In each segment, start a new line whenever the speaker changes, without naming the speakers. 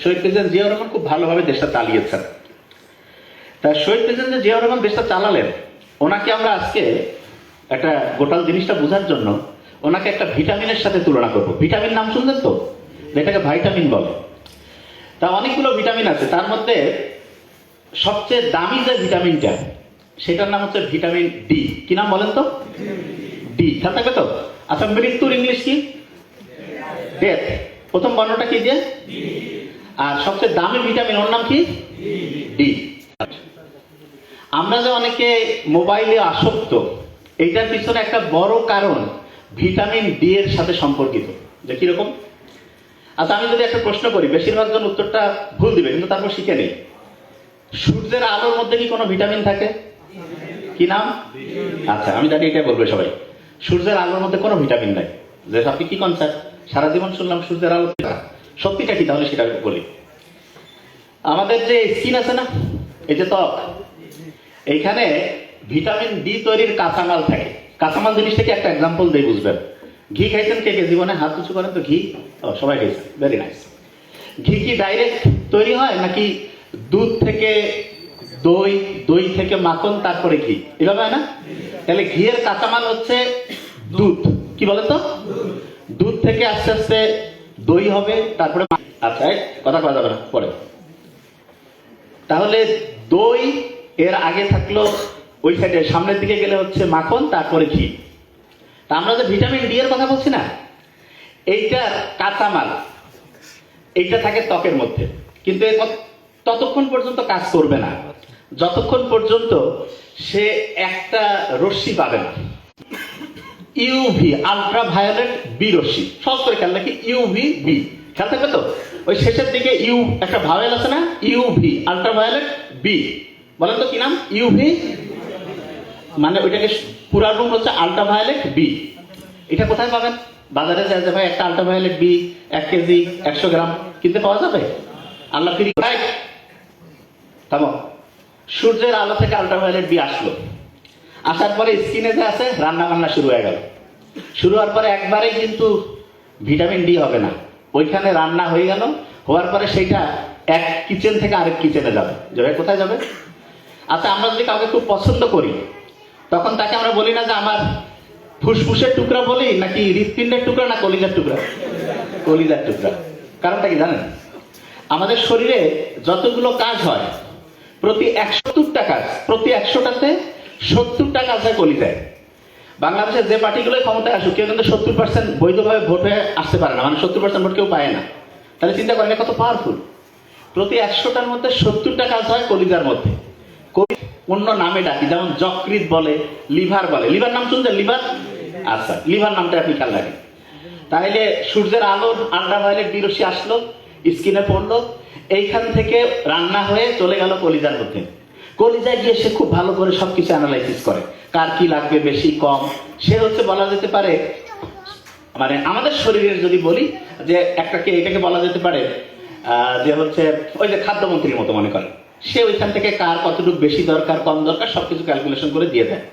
শহীদ president Ziaur Rahman খুব ভালোভাবে দেশটা চালিয়েছেন। তা শহীদ প্রেসিডেন্ট জিয়াউর রহমান দেশটা চালালেন, ওনাকে আমরা আজকে একটা গোটাল জিনিসটা বোঝার জন্য ওনাকে একটা ভিটামিনের সাথে তুলনা করব। ভিটামিন নাম শুনলেন তো, যেটাকে ভাইটামিন বলে। তা অনেকগুলো ভিটামিন আছে, তার মধ্যে সবচেয়ে দামি যে ভিটামিনটা সেটার নাম হচ্ছে ভিটামিন ডি। কি নাম বলেন তো? ডি। খেয়াল থাকবে তো? আচ্ছা, মৃত্যুর ইংলিশ কি? ডেথ। প্রথম বর্ণটা কি যে? আর সবচেয়ে দামি ভিটামিন ওর নাম কি? ডি। আমরা যে অনেকে মোবাইলে আসক্ত, এইটার পিছনে একটা বড় কারণ ভিটামিন ডি এর সাথে সম্পর্কিত। যে কিরকম? আচ্ছা, আমি যদি একটা প্রশ্ন করি, বেশিরভাগ জন উত্তরটা ভুল দিবে, কিন্তু তারপর শিখে নেই। সূর্যের আলোর মধ্যে কি কোনো ভিটামিন থাকে? কি নাম? আচ্ছা, আমি জানি এটা বলবে সবাই। সূর্যের আলোর মধ্যে কোনো ভিটামিন নাই। যে আপনি কি কনসেপ্ট সারা জীবন শুনলাম সূর্যের আলো, সত্যিটা কি তাহলে সেটা বলি। আমাদের যে স্কিন আছে না, এই যে ত্বক, এইখানে ভিটামিন ডি তৈরির কাঁচামাল থাকে। কাঁচামাল জিনিসটাকে একটা এক্সাম্পল দিয়ে বুঝবেন। ঘি খাইছেন কে কে জীবনে? হাত উঁচু করেন তো। ঘি সবাই খাইছেন, ভেরি নাইস। ঘি কি ডাইরেক্ট তৈরি হয় নাকি দুধ থেকে দই, দই থেকে মাখন, তারপরে ঘি, এভাবে হয় না? তাহলে ঘিয়ের কাঁচামাল হচ্ছে দুধ। কি বলেন তো? দুধ থেকে আস্তে আস্তে দই হবে, তারপরে আচ্ছা কথা কওয়া যাবে না পরে। তাহলে দই এর আগে থাকলো ওই সাইডে, সামনের দিকে গেলে হচ্ছে মাখন, তারপরে ঘি। তা আমরা যে ভিটামিন ডি এর কথা বলছি না, এইটার কাঁচামাল এইটা থাকে ত্বকের মধ্যে, কিন্তু ততক্ষণ পর্যন্ত কাজ করবে না যতক্ষণ পর্যন্ত সে একটা রশ্মি পাবে না। ইউভি, আলট্রা ভায়োলেট বি রশ্মি। সহজ করে খেয়াল রাখি, ইউভি বি। খেয়াল থাকবে তো? ওই শেষের দিকে ইউ একটা ভাওয়েল আছে না, ইউভি, আলট্রা ভায়োলেট বি। বলেন তো কি নাম? ইউভি মানে ওইটাকে পুরা রূপ হচ্ছে আলট্রা ভায়োলেট বি। এটা কোথায় পাবেন? বাজারে যায় যে ভাই একটা আলট্রা ভায়োলেট বি 1 কেজি 100 গ্রাম কিনতে পাওয়া যাবে? আল্লাহ ফিরি থামো। সূর্যের আলো থেকে আলট্রা ভায়োলেট বি আসলো, আসার পরে স্কিনে যে আছে রান্না বান্না শুরু হয়ে গেল। শুরু হওয়ার পরে একবারেই কিন্তু ভিটামিন ডি হবে না, ওইখানে রান্না হয়ে গেল। হওয়ার পরে সেইটা এক কিচেন থেকে আরেক কিচেনে যাবে। যাবে কোথায় যাবে? আচ্ছা, আমরা যদি কাউকে খুব পছন্দ করি, তখন তাকে আমরা বলি না যে আমার ফুসফুসের টুকরা বলি, নাকি হৃৎপিণ্ডের টুকরা, না কলিজার টুকরা? কলিজার টুকরা। কারণটা কি জানেন? আমাদের শরীরে যতগুলো কাজ হয়, প্রতি 170টা কাজ, প্রতি 100টাতে 70টা কাজ হয় কলিজায়। বাংলাদেশের যে পার্টিগুলো ক্ষমতায় আসুক, কেউ কিন্তু 70% বৈধভাবে ভোট হয়ে আসতে পারে না, মানে 70% ভোট কেউ পায় না। তাহলে চিন্তা করেন কত পাওয়ারফুল। প্রতি 100টার মধ্যে 70টা কাজ হয় কলিজার মধ্যে। অন্য নামে ডাকি, যেমন যকৃৎ বলে, লিভার বলে। লিভার নাম শুনছেন? লিভার। আচ্ছা, লিভার নামটা আপনি খেয়াল রাখেন। তাহলে সূর্যের আলোর আল্ট্রাভায়োলেট বি রশ্মি আসলো, স্কিনে পড়লো, এইখান থেকে রান্না হয়ে চলে গেল কলিজার মধ্যে। কলিজায় গিয়ে সে খুব ভালো করে সবকিছু অ্যানালাইসিস করে, কার কি লাগবে বেশি কম। সে হচ্ছে বলা যেতে পারে, মানে আমাদের শরীরের যদি বলি যে একটাকে, এটাকে বলা যেতে পারে যে হচ্ছে ওই যে খাদ্যমন্ত্রীর মতো মনে করেন। সে ওইখান থেকে কার কতটুকু বেশি দরকার কম দরকার সবকিছু ক্যালকুলেশন করে দিয়ে দেয়।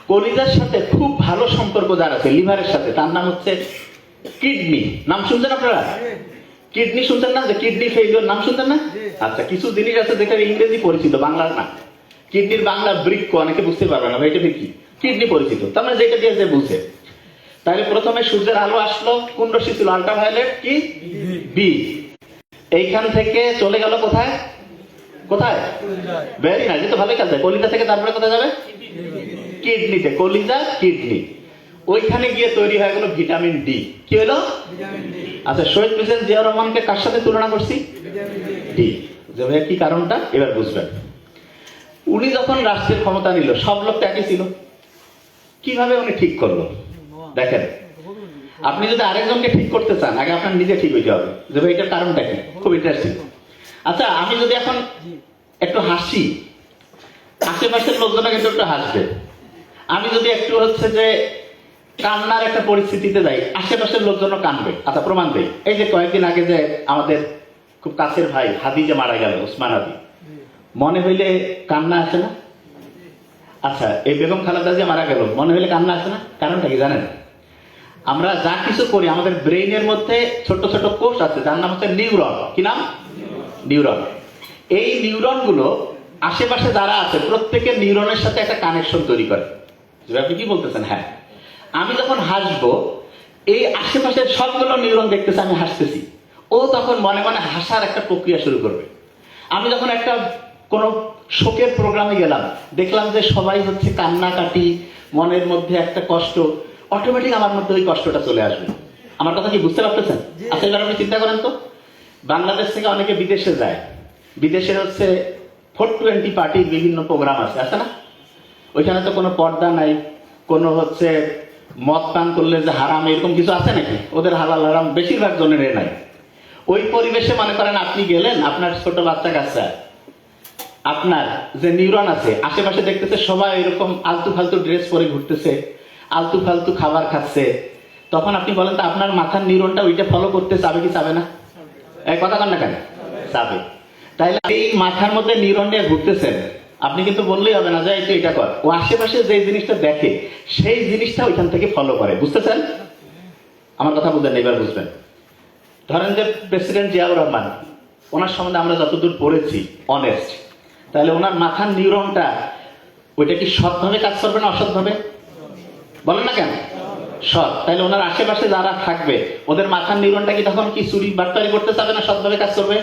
কলিজার সাথে খুব ভালো সম্পর্ক যার আছে লিভারের সাথে, তার নাম হচ্ছে কিডনি। নাম শুনছেন আপনারা? কিডনি শুনছেন না? যে কিডনি ফেইলিওর নাম শুনছেন না? আচ্ছা, কিছু জিনিস আছে যেটা ইংরেজি পরিচিত, বাংলার না। কিডনির বাংলা বৃক্ক, অনেকে বুঝতে পারবে না ভাই এটা কি। কিডনি পরিচিত, তার মানে যেটা দিয়ে যে বুঝে। তাহলে প্রথমে সূর্যের আলো আসলো, কোন রশ্মি ছিল? আল্ট্রাভায়োলেট কি? বি। এইখান থেকে চলে গেল কোথায়? কোথায়? ভেরি নাইস, তো ভালোই কাজ। কলিজা থেকে তারপরে কোথায় যাবে? কিডনিতে। কলিজা, কিডনি, ওইখানে গিয়ে তৈরি হয়ে গেল ভিটামিন ডি। কি হলো? আচ্ছা, শহীদ প্রেসিডেন্ট জিয়াউর রহমানকে কার সাথে তুলনা করছি? ডি। যে ভাই কি কারণটা এবার বুঝবেন। উনি যখন রাষ্ট্রের ক্ষমতা নিল, সব লোক একই ছিল। কিভাবে উনি ঠিক করলো দেখেন। আপনি যদি আরেকজনকে ঠিক করতে চান, আগে আপনার নিজে ঠিক হইতে হবে যে ভাই এটার কারণটা কি। খুব ইন্টারেস্টিং। আচ্ছা, আমি যদি এখন একটু হাসি, আশেপাশের লোকজনরা কিন্তু একটু হাসবে। আমি যদি একটু হচ্ছে যে কান্নার একটা পরিস্থিতিতে যাই, আশেপাশের লোকজনও কানবে। আচ্ছা, প্রমাণ দেই। এই যে কয়েকদিন আগে যে আমাদের খুব কাছের ভাই হাদি যে মারা গেল, ওসমান হাদি, মনে হইলে কান্না আসে না? আচ্ছা, এই বেগম খালেদা যে মারা গেল, মনে হইলে কান্না আসে না? কারণটা কি জানেন? আমরা যা কিছু করি আমাদের ব্রেইনের মধ্যে ছোট ছোট কোষ আছে যার নাম হচ্ছে নিউরন। কি নাম? নিউরন। এই নিউরন গুলো আশেপাশে যারা আছে প্রত্যেকের নিউরনের সাথে একটা কানেকশন তৈরি করে। আপনি কি বলতেছেন? হ্যাঁ, আমি যখন হাসবো এই আশেপাশের সবগুলো নিউরন দেখতেছে আমি হাসতেছি, ও তখন মনে মনে হাসার একটা প্রক্রিয়া শুরু করবে। আমি যখন একটা কোন শোকের প্রোগ্রামে গেলাম, দেখলাম যে সবাই হচ্ছে কান্নাকাটি, মনের মধ্যে একটা কষ্ট, অটোমেটিক আমার মধ্যে ওই কষ্টটা চলে আসবে। আমার কথা কি বুঝতে পারতেছেন? আচ্ছা, এবার আপনি চিন্তা করেন তো, বাংলাদেশ থেকে অনেকে বিদেশে যায়, বিদেশে হচ্ছে 420 পার্টির বিভিন্ন প্রোগ্রাম আছে না? ওইখানে তো কোনো পর্দা নাই, কোনো হচ্ছে মদ পান করলে যে হারাম এরকম কিছু আছে নাকি? ওদের হালাল হারাম বেশিরভাগ জনের নাই। ওই পরিবেশে মনে করেন আপনি গেলেন, আপনার ছোট বাচ্চা কাচ্চা, আপনার যে নিউরন আছে আশেপাশে দেখতেছে সবাই এরকম আলতু ফালতু ড্রেস পরে ঘুরতেছে, আলতু ফালতু খাবার খাচ্ছে, তখন আপনি বলেন তো আপনার মাথার নিউরনটা ওইটা ফলো করতে চাবে কি চাবে না? এক কথা কন না কেন? চাবে। তাইলে এই মাথার মধ্যে নিউরন নিয়ে ঘুরতেছেন, আপনি কিন্তু বললেই হবে না যে এই তো এটা কর। ও আশেপাশে যে জিনিসটা দেখে সেই জিনিসটা ওইখান থেকে ফলো করে। বুঝতেছেন? আমার কথা বুঝেন, এবার বুঝবেন। ধরেন যে প্রেসিডেন্ট জিয়াউর রহমান, ওনার সম্বন্ধে আমরা যতদূর পড়েছি অনেস্ট, তাহলে ওনার মাথার নিউরনটা ওইটা কি সৎভাবে কাজ করবে না অসৎভাবে? বলেন না কেন? সৎ। তাহলে ওনার আশেপাশে যারা থাকবে ওদের মাথার নিউরনটা কি তখন কি চুরি বাটপারি করতে চাবে না সৎভাবে কাজ করবে?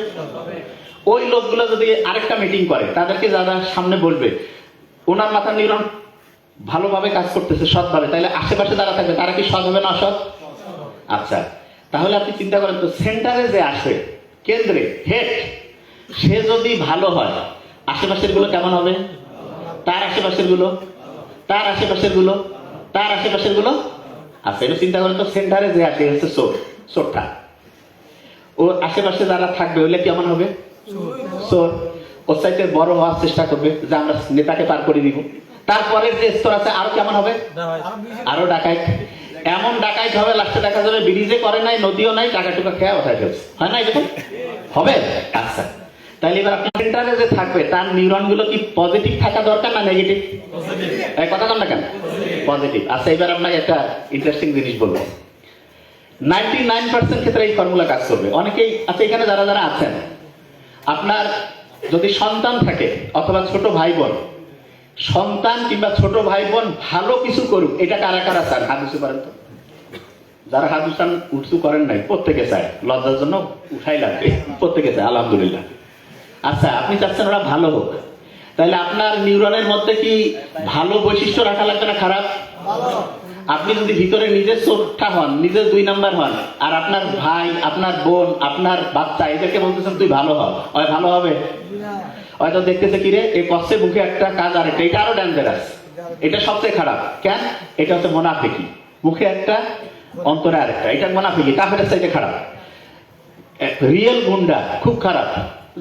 ওই লোকগুলো যদি আরেকটা মিটিং করে, তাদেরকে যারা সামনে বলবে ওনার মাথার নিউরন ভালোভাবে কাজ করতেছে সৎভাবে, তাহলে আশেপাশে যারা থাকবে তারা কি সৎ হবে না অসৎ? আচ্ছা, তাহলে আপনি চিন্তা করেন তো, সেন্টারে যে আসে, কেন্দ্রে হেড, সে যদি ভালো হয় আশেপাশের গুলো কেমন হবে? তার আশেপাশের গুলো, তার আশেপাশের গুলো, তার আশেপাশের গুলো। আচ্ছা, এটা চিন্তা করেন তো, সেন্টারে যে আসে হচ্ছে চোর, চোরটা, ও আশেপাশে যারা থাকবে ওইলে কেমন হবে? চোর। ওর চাইতে বড় হওয়ার চেষ্টা করবে যে আমরা নেতাকে পার করে দিব। তারপরের যে স্তর আছে আরো কেমন হবে? আরো ডাকাইত। এমন ডাকাইত হবে লাস্টে দেখা যাবে ব্রিজে করে নাই, নদীও নাই, টাকা টুকা খেয়ে ওঠাই ফেলছে। হয় না এরকম? হবে। আচ্ছা, তাহলে এবার আপনি সেন্টারে যে থাকবে তার নিউরন গুলো কি পজিটিভ থাকা দরকার না নেগেটিভ? এই কথা বল না কেন? পজিটিভ। আচ্ছা, এবার আপনাকে একটা ইন্টারেস্টিং জিনিস বলবো। 99% ক্ষেত্রে এই ফর্মুলা কাজ করবে। অনেকেই আচ্ছা, এখানে যারা যারা আছেন, আপনার যদি সন্তান থাকে অথবা ছোট ভাই বোন, সন্তান কিংবা ছোট ভাই বোন ভালো কিছু করুক, এটা কারা কারা চান? হাত উঁচু করেন তো। যারা হাত উঁচু করেন নাই প্রত্যেকে চায়, লজ্জার জন্য উঠাই লাগবে, প্রত্যেকে চায় আলহামদুলিল্লাহ। আচ্ছা, আপনি চাচ্ছেন ওরা ভালো হোক, তাহলে আপনার নিউরনের মধ্যে কি ভালো বৈশিষ্ট্য রাখা লাগবে না খারাপ? আপনি যদি ভিতরে নিজের চোরটা হন, নিজের 2 নাম্বার হন, আর আপনার ভাই, আপনার বোন, আপনার বাচ্চা এদেরকে বলতেছেন তুই ভালো হ, হয় ভালো হবে? হয়তো দেখতেছে কিরে এই কষ্টে মুখে একটা কাজ আরেকটা, এটা আরো ডেঞ্জারাস, এটা সবচেয়ে খারাপ। কেন? এটা হচ্ছে মুনাফিকি। মুখে একটা অন্তরে আরেকটা, এটা মুনাফিকি, কাফেরের চাইতে খারাপ। রিয়েল গুন্ডা খুব খারাপ,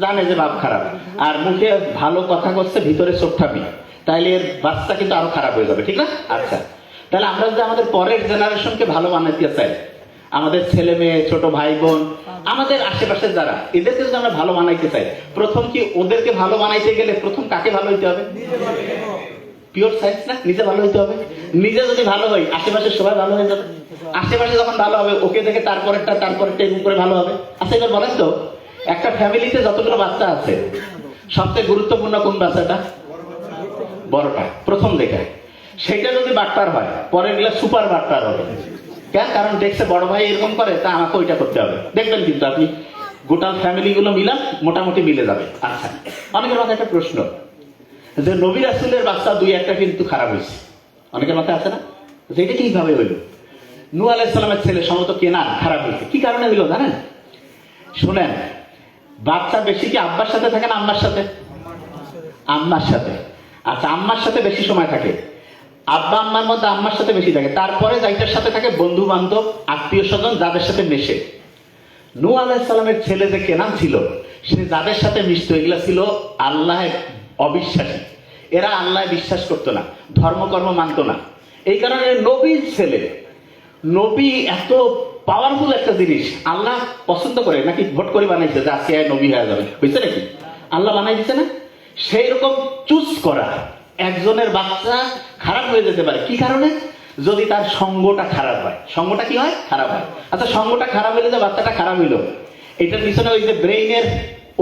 জানে যে বাপ খারাপ, আর মুখে ভালো কথা করছে, ভিতরে চোখটামি, তাইলে এর বাচ্চা কিন্তু আরো খারাপ হয়ে যাবে। ঠিক না? আচ্ছা, তাহলে আমরা যদি আমাদের পরের জেনারেশনকে ভালো বানাইতে চাই, আমাদের ছেলে মেয়ে, ছোট ভাই বোন, আমাদের আশেপাশে যারা, এদেরকে যদি আমরা ভালো বানাইতে চাই, প্রথম কি ওদেরকে ভালো বানাইতে গেলে প্রথম কাকে ভালো হইতে হবে? পিওর সায়েন্স না, নিজে ভালো হইতে হবে। নিজে যদি ভালো হয় আশেপাশে সবাই ভালো হয়ে যাবে। আশেপাশে যখন ভালো হবে ওকে দেখে তারপরেরটা এরকম করে ভালো হবে। আচ্ছা, এবার বলেন তো, একটা ফ্যামিলিতে যতগুলো বাচ্চা আছে সবচেয়ে গুরুত্বপূর্ণ কোন বাচ্চাটা? বড়টা, প্রথম দেখায়। সেটা যদি বাটপার হয় পরে গেলে সুপার বাটপার হবে। কেন? কারণ দেখছে বড় ভাই এরকম করে, তা আমাকে ওইটা করতে হবে। দেখবেন কিন্তু আপনি গোটা ফ্যামিলি গুলো মিলান, মোটামুটি মিলে যাবে। আচ্ছা, অনেকের মাথায় একটা প্রশ্ন, যে নবী রাসূলের বাচ্চা 2-1টা কিন্তু খারাপ হয়েছে, অনেকের মাথায় আছে না, যে এটা কিভাবে হইল? নূহ আলাইহিস সালামের ছেলে সম্ভবত কেনান খারাপ হয়েছে। কি কারণে হইল জানেন? শুনেন, বাচ্চা বেশি কি আব্বার সাথে থাকে না আম্মার সাথে? আম্মার সাথে। আচ্ছা, আম্মার সাথে বেশি সময় থাকে, আব্বা আম্মার মধ্যে আম্মার সাথে বেশি থাকে, তারপরে যাইটার সাথে থাকে বন্ধু বান্ধব, আত্মীয় স্বজন, যাদের সাথে মেশে। নূহ আলাইহিস সালামের ছেলে যে কেনান ছিল, সে যাদের সাথে মিশত এগুলা ছিল আল্লাহ অবিশ্বাসী, এরা আল্লাহ বিশ্বাস করতো না, ধর্মকর্ম মানত না। এই কারণে নবীর ছেলে, নবী এত পাওয়ারফুল একটা জিনিস, আল্লাহ পছন্দ করে নাকি ভোট করে বানাইছে যে আজকে নবী হয়ে যাবে, বুঝছে নাকি? আল্লাহ বানাই দিচ্ছে না? সেই রকম চুজ করা একজনের বাচ্চা খারাপ হয়ে যেতে পারে। কি কারণে? যদি তার সঙ্গটা খারাপ হয়। সঙ্গটা কি হয়? খারাপ হয়। আচ্ছা, সঙ্গটা খারাপ হলে যে বাচ্চাটা খারাপ হইলো, এটার পিছনে ওই যে ব্রেইনের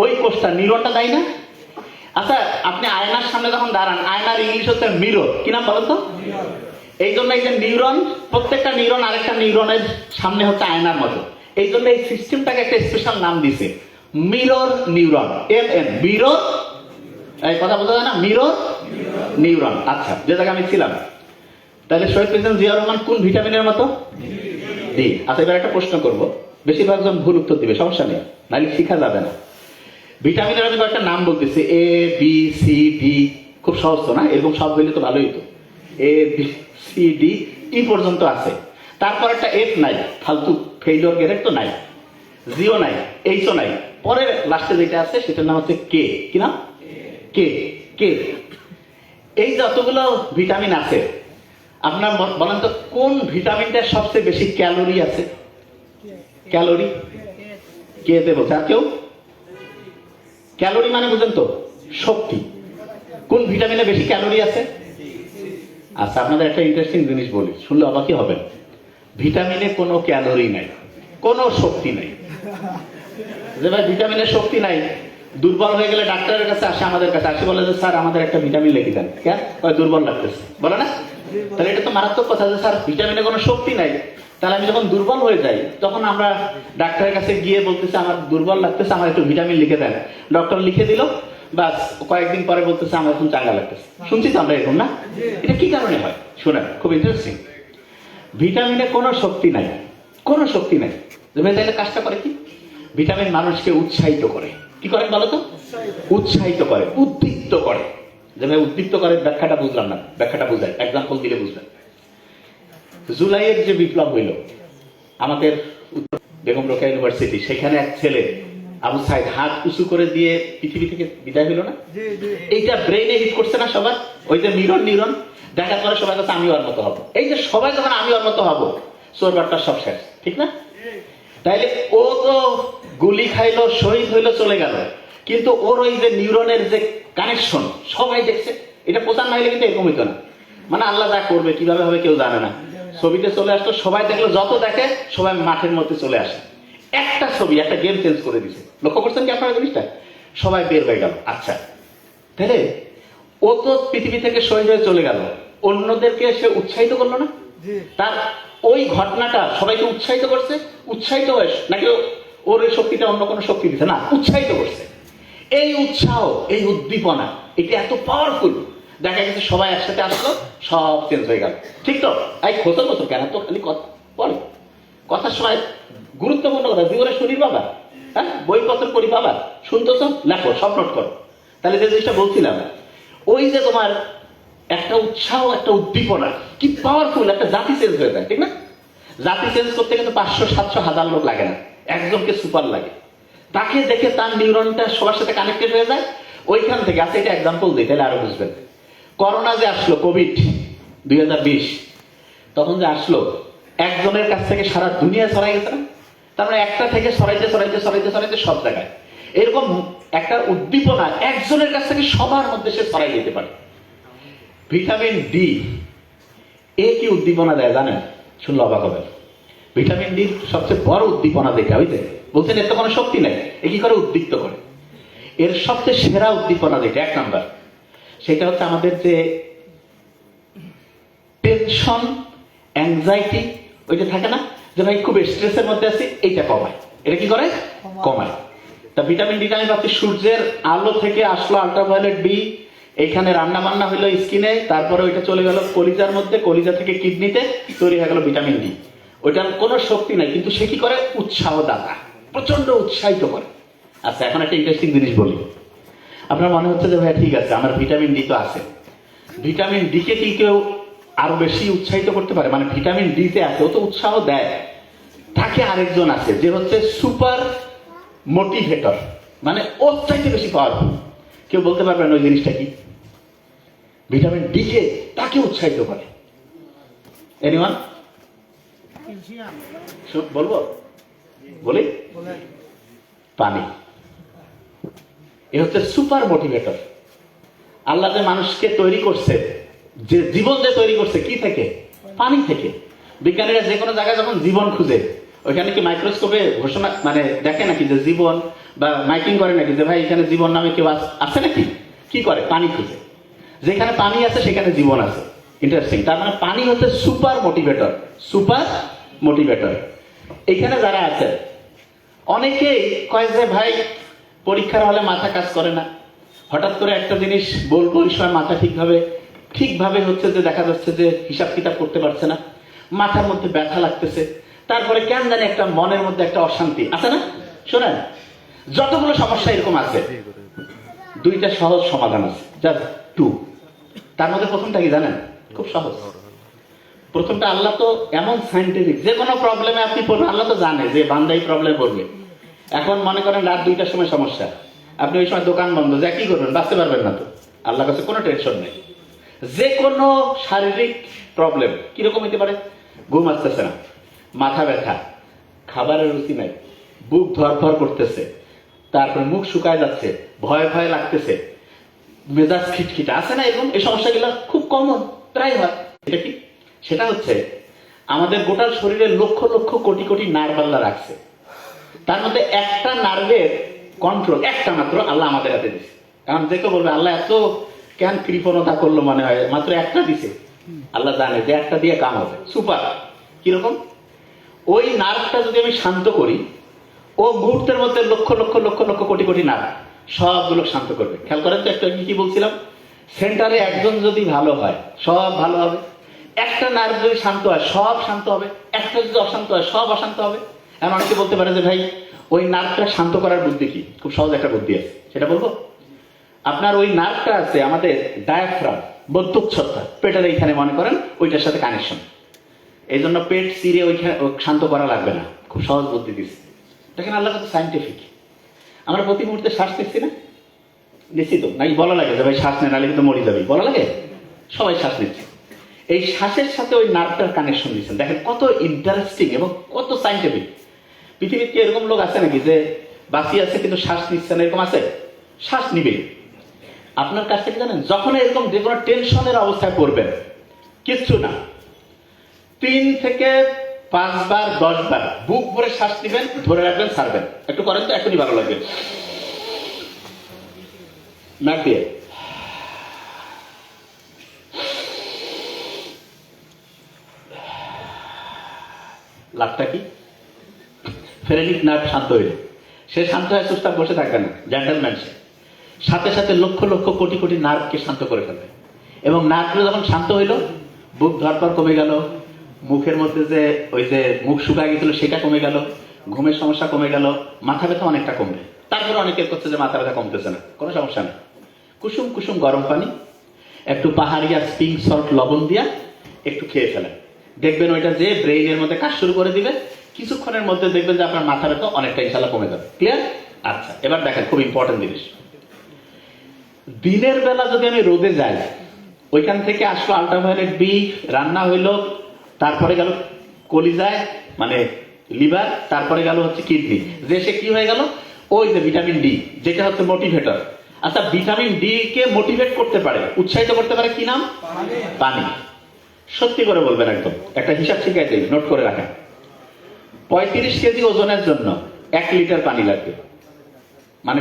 ওই কোষটা, নিউরনটা দেয় না? আচ্ছা, আপনি আয়নার সামনে যখন দাঁড়ান, আয়নার ইংলিশ হচ্ছে মিরর। কি নাম বলেন তো? এই জন্য এই যে নিউরন, প্রত্যেকটা নিউরন আরেকটা নিউরনের সামনে হচ্ছে আয়নার মতো। এই জন্য এই সিস্টেমটাকে একটা স্পেশাল নাম দিছে, মিরর নিউরন। মিরর, এই কথা বোঝা যায় না? Mirror neuron. আচ্ছা, যে জায়গায় আমি ছিলাম, তাহলে শহীদ প্রেসিডেন্ট জিয়াউর রহমান কোন ভিটামিনের মতো? ডি। আচ্ছা, এবার একটা প্রশ্ন করব, বেশিরভাগ জন ভুল উত্তর দিবে, সমস্যা নেই, নাহলে শিখা যাবে না। ভিটামিনের আমি একটা নাম বলতেছি, এ বি সি ডি। খুব সহজ তো না? এরকম সব হইলে তো ভালোই হতো। A B C D E পর্যন্ত আছে, তারপর একটা এফ নাই, ফালতু ফেইলিওর গ্রেড তো নাই, জিও নাই, এইচও নাই, পরের লাস্টে যেটা আছে সেটার নাম হচ্ছে কে। কি নাম? কে। কে। এই যতগুলো ভিটামিন আছে, আপনার বলেন তো কোন ভিটামিনটার সবচেয়ে বেশি ক্যালোরি আছে? ক্যালোরি কে তে বলছে? আর কেউ? ক্যালোরি মানে বুঝেন তো? শক্তি। কোন ভিটামিনে বেশি ক্যালোরি আছে? আচ্ছা, আপনাদের একটা ইন্টারেস্টিং জিনিস বলি, শুনলে অবাকই হবেন। ভিটামিনে কোনো ক্যালোরি নাই, কোনো শক্তি নাই। যে ভাই ভিটামিনের শক্তি নাই, দুর্বল হয়ে গেলে ডাক্তারের কাছে আসে, আমাদের কাছে আসে, বলে যে স্যার আমাদের একটা ভিটামিন লিখে দেন। কেন? দুর্বল লাগতেছে, বলে না? তাহলে এটা তো মারাত্মক কথা যে স্যার ভিটামিনে কোনো শক্তি নাই। তাহলে আমি যখন দুর্বল হয়ে যাই, তখন আমরা ডাক্তারের কাছে গিয়ে বলতেছে আমার দুর্বল লাগতেছে, আমার একটু ভিটামিন লিখে দেন। ডক্টর লিখে দিল, বাস কয়েকদিন পরে বলতেছে আমার এখন চাঙ্গা লাগতেছে। শুনছি তো আমরা এরকম না? এটা কি কারণে হয় শোনেন, খুব ইন্টারেস্টিং। ভিটামিনে কোনো শক্তি নাই, কোনো শক্তি নাই। তাহলে কাজটা করে কি? ভিটামিন মানুষকে উৎসাহিত করে। কি করে বলো তো? উৎসাহিত করে, উদ্দীপ্ত করে। যেভাবে উদ্দীপ্ত করে ব্যাখ্যাটা বুঝলাম না, ব্যাখ্যাটা বুঝায়, এক্সাম্পল দিলে বুঝবেন। জুলাইয়ের যে বিপ্লব হইল আমাদের বেগম রোকেয়া ইউনিভার্সিটি, সেখানে এক ছেলে আবু সাইদ হাত উঁচু করে দিয়ে পৃথিবী থেকে বিদায় হইল না? এইটা ব্রেইনে হিট করছে না সবার? ওই যে নিউরন দেখার পরে সবাই কাছে আমি ওর মতো হবো। এই যে সবাই যখন আমি ওর মতো হবো, চোরবারটা সব শেষ, ঠিক না? তাইলে ও তো গুলি খাইলো, শহীদ হইলো, চলে গেল, কিন্তু ওর ওই যে নিউরনের যে কানেকশন সবাই দেখছে। এটা প্রচার না হইলে কিন্তু এরকম হইতো না। মানে আল্লাহ যা করবে কিভাবে হবে কেউ জানে না। ছবিতে চলে আসলো, সবাই দেখলো, যত দেখে সবাই মাঠের মধ্যে চলে আসে। একটা ছবি একটা গেম চেঞ্জ করে দিছে। লক্ষ্য করছেন কি আপনারা জিনিসটা? সবাই বের হয়ে গেল। আচ্ছা, তাহলে ও তো পৃথিবী থেকে শহীদ হয়ে চলে গেল, অন্যদেরকে সে উৎসাহিত করলো না? তার ওই ঘটনাটা সবাইকে উৎসাহিত করছে। উৎসাহিত হয়ে নাকি ওর এই শক্তিটা অন্য কোনো শক্তি দিচ্ছে না, উৎসাহিত করছে। এই উৎসাহ, এই উদ্দীপনা, এটা এত পাওয়ারফুল। দেখা গেছে সবাই একসাথে আসলো, সব চেঞ্জ হয়ে গেল। ঠিক তো? এই খোঁচর খোঁচর কেন? তো খালি কথা বলে, কথার সময় গুরুত্বপূর্ণ কথা জীবনে শুনি বাবা, হ্যাঁ বইপত্র পড়ি বাবা, শুনতেছ, লেখো, সব নোট করো। তাহলে যে জিনিসটা বলছিলাম, ওই যে তোমার একটা উৎসাহ, একটা উদ্দীপনা, কি পাওয়ারফুল, একটা জাতি চেঞ্জ হয়ে যায়, ঠিক না? জাতি চেঞ্জ করতে কিন্তু 500, 700, 1000 লোক লাগে না, একজনকে সুপার লাগে। তাকে দেখে তার নিউরনটা সবার সাথে কানেক্টেড হয়ে যায়। ওইখান থেকে আছে, এটা এক্সাম্পল দিই তাহলে আরো বুঝবেন। করোনা যে আসলো, কোভিড 2020, তখন যে আসলো, একজনের কাছ থেকে সারা দুনিয়া ছড়াই গেছে না? তার মানে একটা থেকে ছড়াইতে ছড়াইতে ছড়াইতে ছড়াইতে সব জায়গায়। এরকম একটা উদ্দীপনা একজনের কাছ থেকে সবার মধ্যে সে ছড়াই যেতে পারে। ভিটামিন ডি এ কি উদ্দীপনা দেয় জানেন? শুনলে অবাক হবে। ভিটামিন ডি সবচেয়ে বড় উদ্দীপনা দেখে, বুঝতে বলছেন এর তো কোনো শক্তি নাই, এ কি করে? উদ্দীপ্ত করে। এর সবচেয়ে সেরা উদ্দীপনা যেটা, 1 নাম্বার, সেটা হচ্ছে আমাদের যে টেনশন, অ্যাংজাইটি, ওইটা থাকে না যে ভাই খুব স্ট্রেসের মধ্যে আছি, এইটা কমায়। এটা কি করে? কমায়। তা ভিটামিন ডিটা আমি ভাবছি সূর্যের আলো থেকে আসলো আল্ট্রাভায়োলেট বি, এইখানে রান্না বান্না হইলো স্কিনে, তারপরে ওইটা চলে গেল কলিজার মধ্যে, কলিজা থেকে কিডনিতে, তৈরি হয়ে গেল ভিটামিন ডি। ওইটার কোনো শক্তি নাই, কিন্তু সে কি করে? উৎসাহ দাতা, প্রচন্ড উৎসাহিত করে। আচ্ছা, এখন একটা ইন্টারেস্টিং জিনিস বলি। আপনার মনে হচ্ছে যে ভাই ঠিক আছে, আমার ভিটামিন ডি তো আছে, ভিটামিন ডি কে কি কেউ আরো বেশি উৎসাহিত করতে পারে? মানে ভিটামিন ডি তে আছে, ও তো উৎসাহ দেয়। তাকে আরেকজন আছে যে হচ্ছে সুপার মোটিভেটর, মানে ওর চাইতে বেশি পাওয়ারফুল। কেউ বলতে পারবেন ওই জিনিসটা কি? ভিটামিন ডি কে তাকে উৎসাহিত করে। এনিওয়ান? বলবো? বলি? পানি। এ হচ্ছে সুপার মোটিভেটর। আল্লাহ যে মানুষকে তৈরি করছে, যে জীবন যে তৈরি করছে, কি থেকে? পানি থেকে। বিজ্ঞানীরা যে কোনো জায়গায় যখন জীবন খুঁজে, ওইখানে কি মাইক্রোস্কোপে ঘোষণা মানে দেখে নাকি যে জীবন, বা মাইকিং করে নাকি যে ভাই এখানে জীবন নামে কেউ আছে নাকি? কি করে? পানি খুঁজে। যেখানে পানি আছে সেখানে জীবন আছে। ইন্টারেস্টিং। তার মানে পানি হচ্ছে সুপার মোটিভেটর। Super motivator. এখানে যারা আছে অনেকেই কয় যে ভাই পরীক্ষার হলে মাথা কাজ করে না, হঠাৎ করে একটা জিনিস বলবো ওই সময় মাথা ঠিকভাবে হচ্ছে যে দেখা যাচ্ছে যে হিসাব কিতাব করতে পারছে না, মাথার মধ্যে ব্যথা লাগতেছে, তারপরে কেন জানি একটা মনের মধ্যে একটা অশান্তি আছে না? শোনেন, যতগুলো সমস্যা এরকম আছে, দুইটা সহজ সমাধান আছে, জাস্ট টু। তার মধ্যে প্রথমটা কি জানেন? খুব সহজ। প্রথমটা, আল্লাহ তো এমন সাইন্টিফিক, যে কোনো প্রবলেমে আপনি পড়বেন, আল্লাহ তো জানে যে বান্দা এই প্রবলেম পড়বে। এখন মনে করেন রাত 2টার সময় সমস্যা, আপনি ওই সময় দোকান বন্ধ, যা কি করবেন? বাঁচতে পারবেন না তো। আল্লাহর কাছে কোনো টেনশন নেই। যে কোনো শারীরিক প্রবলেম কিরকম হইতে পারে? ঘুম আসতেছে না, মাথা ব্যথা, খাবারের রুচি নাই, বুক ধরফর করতেছে, তারপরে মুখ শুকায় যাচ্ছে, ভয় ভয় লাগতেছে, মেজাজ খিটখিটে আছে না? এরকম এই সমস্যাগুলো খুব কমন, প্রায় হয়। এটা কি? সেটা হচ্ছে আমাদের গোটা শরীরে লক্ষ লক্ষ কোটি কোটি নার্ভ আল্লাহ রাখছে। তার মধ্যে একটা নার্ভের কন্ট্রোল একটা মাত্র আল্লাহ আমাদের হাতে দিচ্ছে। কারণ যে কেউ বলবে আল্লাহ এত কেন কৃপণতা করলো, মনে হয় মাত্র একটা দিছে। আল্লাহ জানে যে একটা দিয়ে কাম হবে। সুপার। কিরকম? ওই নার্ভটা যদি আমি শান্ত করি, ও মুহূর্তের মধ্যে লক্ষ লক্ষ লক্ষ লক্ষ কোটি কোটি নার্ভ সবগুলো শান্ত করবে। খেয়াল করেন তো, একটু কি বলছিলাম, সেন্টারে একজন যদি ভালো হয় সব ভালো হবে, একটা নার্ভ যদি শান্ত হয় সব শান্ত হবে, একটা যদি অশান্ত হয় সব অশান্ত হবে। এমন অনেকে বলতে পারে যে ভাই ওই নার্ভটা শান্ত করার বুদ্ধি কি? খুব সহজ একটা বুদ্ধি আছে, সেটা বলবো। আপনার ওই নার্ভটা আছে আমাদের ডায়াফ্রাম, বদ্ধচ্ছদটা, পেটের এইখানে মনে করেন, ওইটার সাথে কানেকশন। এই জন্য পেট চিরে ওইখানে শান্ত করা লাগবে না। খুব সহজ বুদ্ধি দিচ্ছে। দেখেন আল্লাহ কত সাইন্টিফিক। আমরা প্রতি মুহূর্তে শ্বাস নিচ্ছি না? নিচ্ছি তো, নাকি বলা লাগে যে ভাই শ্বাস নেই নাহলে কিন্তু মরে যাবে? বলা লাগে? সবাই শ্বাস নিচ্ছে। এই শ্বাসের সাথে ওই নার্ভটার কানেকশন দিচ্ছেন। দেখেন কত ইন্টারেস্টিং এবং কত সাইন্টিফিক। পৃথিবীতে এরকম লোক আছে নাকি যে বাঁচিয়ে আছে কিন্তু শ্বাস নিচ্ছে না? এরকম আছে? শ্বাস নিবে। আপনার কাছ থেকে জানেন, যখন এরকম যে কোনো টেনশনের অবস্থায় পড়বেন, কিচ্ছু না, 3 থেকে 5 বার 10 বার বুক ভরে শ্বাস নিবেন, ধরে রাখবেন, ছাড়বেন। একটু করেন তো, এখনই ভালো লাগবে। নাক দিয়ে লাভটা কি? ফেরেনিক নার্ভ শান্ত হইল। সে শান্ত হয়ে চুপচাপ বসে থাকবে না, জেন্টলম্যান সে। সাথে সাথে লক্ষ লক্ষ কোটি কোটি নার্ভকে শান্ত করে ফেলবে। এবং নার্ভগুলো যখন শান্ত হইল, বুক ধরপর কমে গেল, মুখের মধ্যে যে ওই যে মুখ শুকায় গেছিল সেটা কমে গেল, ঘুমের সমস্যা কমে গেল, মাথা ব্যথা অনেকটা কমবে। তারপরে অনেকের করছে যে মাথা ব্যথা কমতেছে না, কোনো সমস্যা নেই। কুসুম কুসুম গরম পানি, একটু পাহাড়িয়া স্প্রিং সল্ট লবণ দিয়া একটু খেয়ে ফেলেন, দেখবেন ওইটা যে ব্রেইনের মধ্যে কাজ শুরু করে দিবে। কিছুক্ষণের মধ্যে দেখবেন যে আপনার মাথা ব্যথা অনেকটা ইনশাল্লাহ কমে যাবে। ক্লিয়ার? আচ্ছা, এবার দেখেন খুব ইম্পর্টেন্ট জিনিস। দিনের বেলা যদি আমি রোদে যাই, ওইখান থেকে আসলো আল্ট্রাভায়োলেট বি, রান্না হইলো, তারপরে গেল কলিজায় মানে লিভার, তারপরে গেল হচ্ছে কিডনি, যে সে কি হয়ে গেল? ওই যে ভিটামিন ডি, যেটা হচ্ছে মোটিভেটর। আচ্ছা, ভিটামিন ডি কে মোটিভেট করতে পারে, উৎসাহিত করতে পারে, কি নাম? পানি। সত্যি করে বলবেন, একদম একটা হিসাব শিখাই দিই, নোট করে রাখেন। 35 কেজি ওজনের জন্য 1 লিটার পানি লাগবে। মানে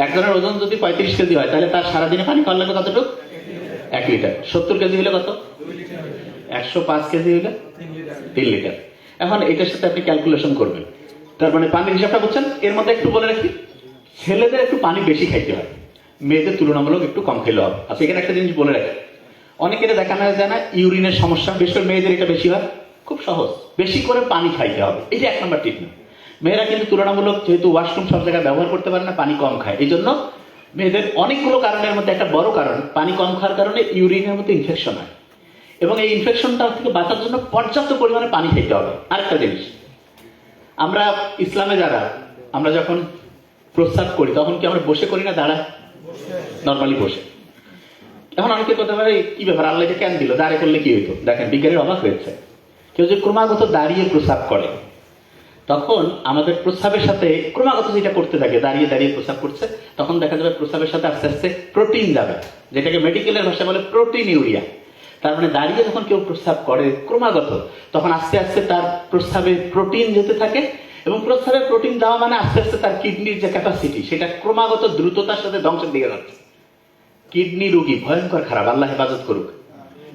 একজনের ওজন যদি 35 কেজি হয়, তাহলে তার সারাদিনে পানি খাওয়া লাগবে কতটুকু? 1 লিটার। 70 কেজি হলে কত? 105 কেজি হলে 3 লিটার। এখন এটার সাথে আপনি ক্যালকুলেশন করবেন। তার মানে পানির হিসাবটা বুঝছেন? এর মধ্যে একটু বলে রাখি, ছেলেদের একটু পানি বেশি খাইতে হয়, মেয়েদের তুলনামূলক একটু কম খেলে হবে। আচ্ছা, এখানে একটা জিনিস বলে রাখি, অনেকের দেখানো যায় না ইউরিনের সমস্যা, বিশেষ করে মেয়েদের এটা বেশি হয়। খুব সহজ, বেশি করে পানি খাইতে হবে, এটা 1 নম্বর ট্রিটমেন্ট। মেয়েরা কিন্তু তুলনামূলক যেহেতু ওয়াশরুম সব জায়গায় ব্যবহার করতে পারে না, পানি কম খায়। এই জন্য মেয়েদের অনেকগুলো কারণের মধ্যে একটা বড় কারণ, পানি কম খাওয়ার কারণে ইউরিনের মধ্যে ইনফেকশন হয়। এবং এই ইনফেকশনটা থেকে বাঁচার জন্য পর্যাপ্ত পরিমাণে পানি খেতে হবে। আরেকটা জিনিস, আমরা ইসলামে যারা, আমরা যখন প্রস্রাব করি তখন কি আমরা বসে করি না দাঁড়া? নর্মালি বসে। এখন অনেকে কথা বলে কি ব্যাপার, আল্লাহ এটা কেন দিল, দাঁড়িয়ে করলে কি হইতো? দেখেন বিজ্ঞানের অবাক হয়েছে। কেউ যদি ক্রমাগত দাঁড়িয়ে প্রস্রাব করে, তখন আমাদের প্রস্রাবের সাথে ক্রমাগত যেটা করতে থাকে, দাঁড়িয়ে দাঁড়িয়ে প্রস্রাব করছে, তখন দেখা যাবে প্রস্রাবের সাথে আস্তে আস্তে প্রোটিন যাবে, যেটাকে মেডিকেলের ভাষায় বলে প্রোটিন ইউরিয়া। তার মানে দাঁড়িয়ে যখন কেউ প্রস্রাব করে ক্রমাগত, তখন আস্তে আস্তে তার প্রস্রাবে প্রোটিন যেতে থাকে, এবং প্রস্রাবে প্রোটিন দেওয়া মানে আস্তে আস্তে তার কিডনির যে ক্যাপাসিটি সেটা ক্রমাগত দ্রুততার সাথে ধ্বংসের দিকে যাচ্ছে। কিডনি রোগী ভয়ঙ্কর খারাপ, আল্লাহ হেফাজত করুক।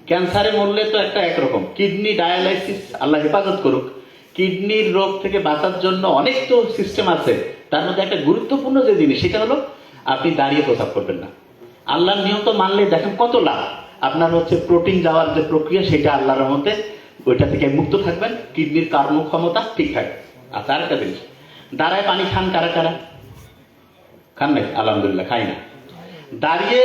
ক্যান্সারে মরলে তো একটা একরকম, কিডনি ডায়ালাইসিস আল্লাহ হেফাজত করুক। কিডনির রোগ থেকে বাঁচার জন্য অনেক তো সিস্টেম আছে, তার মধ্যে একটা গুরুত্বপূর্ণ যে জিনিস সেটা হলো আপনি দাঁড়িয়ে প্রস্রাব করবেন না। আল্লাহর নিয়ম তো মানলে দেখেন কত লাভ। আপনার হচ্ছে প্রোটিন যাওয়ার যে প্রক্রিয়া সেটা আল্লাহর রহমতে ওইটা থেকে মুক্ত থাকবেন, কিডনির কর্মক্ষমতা ঠিক থাকবে। আর তার একটা জিনিস, দাঁড়ায় পানি খান কারা কারা? খান নাই? আলহামদুলিল্লাহ, খাই না। দাঁড়িয়ে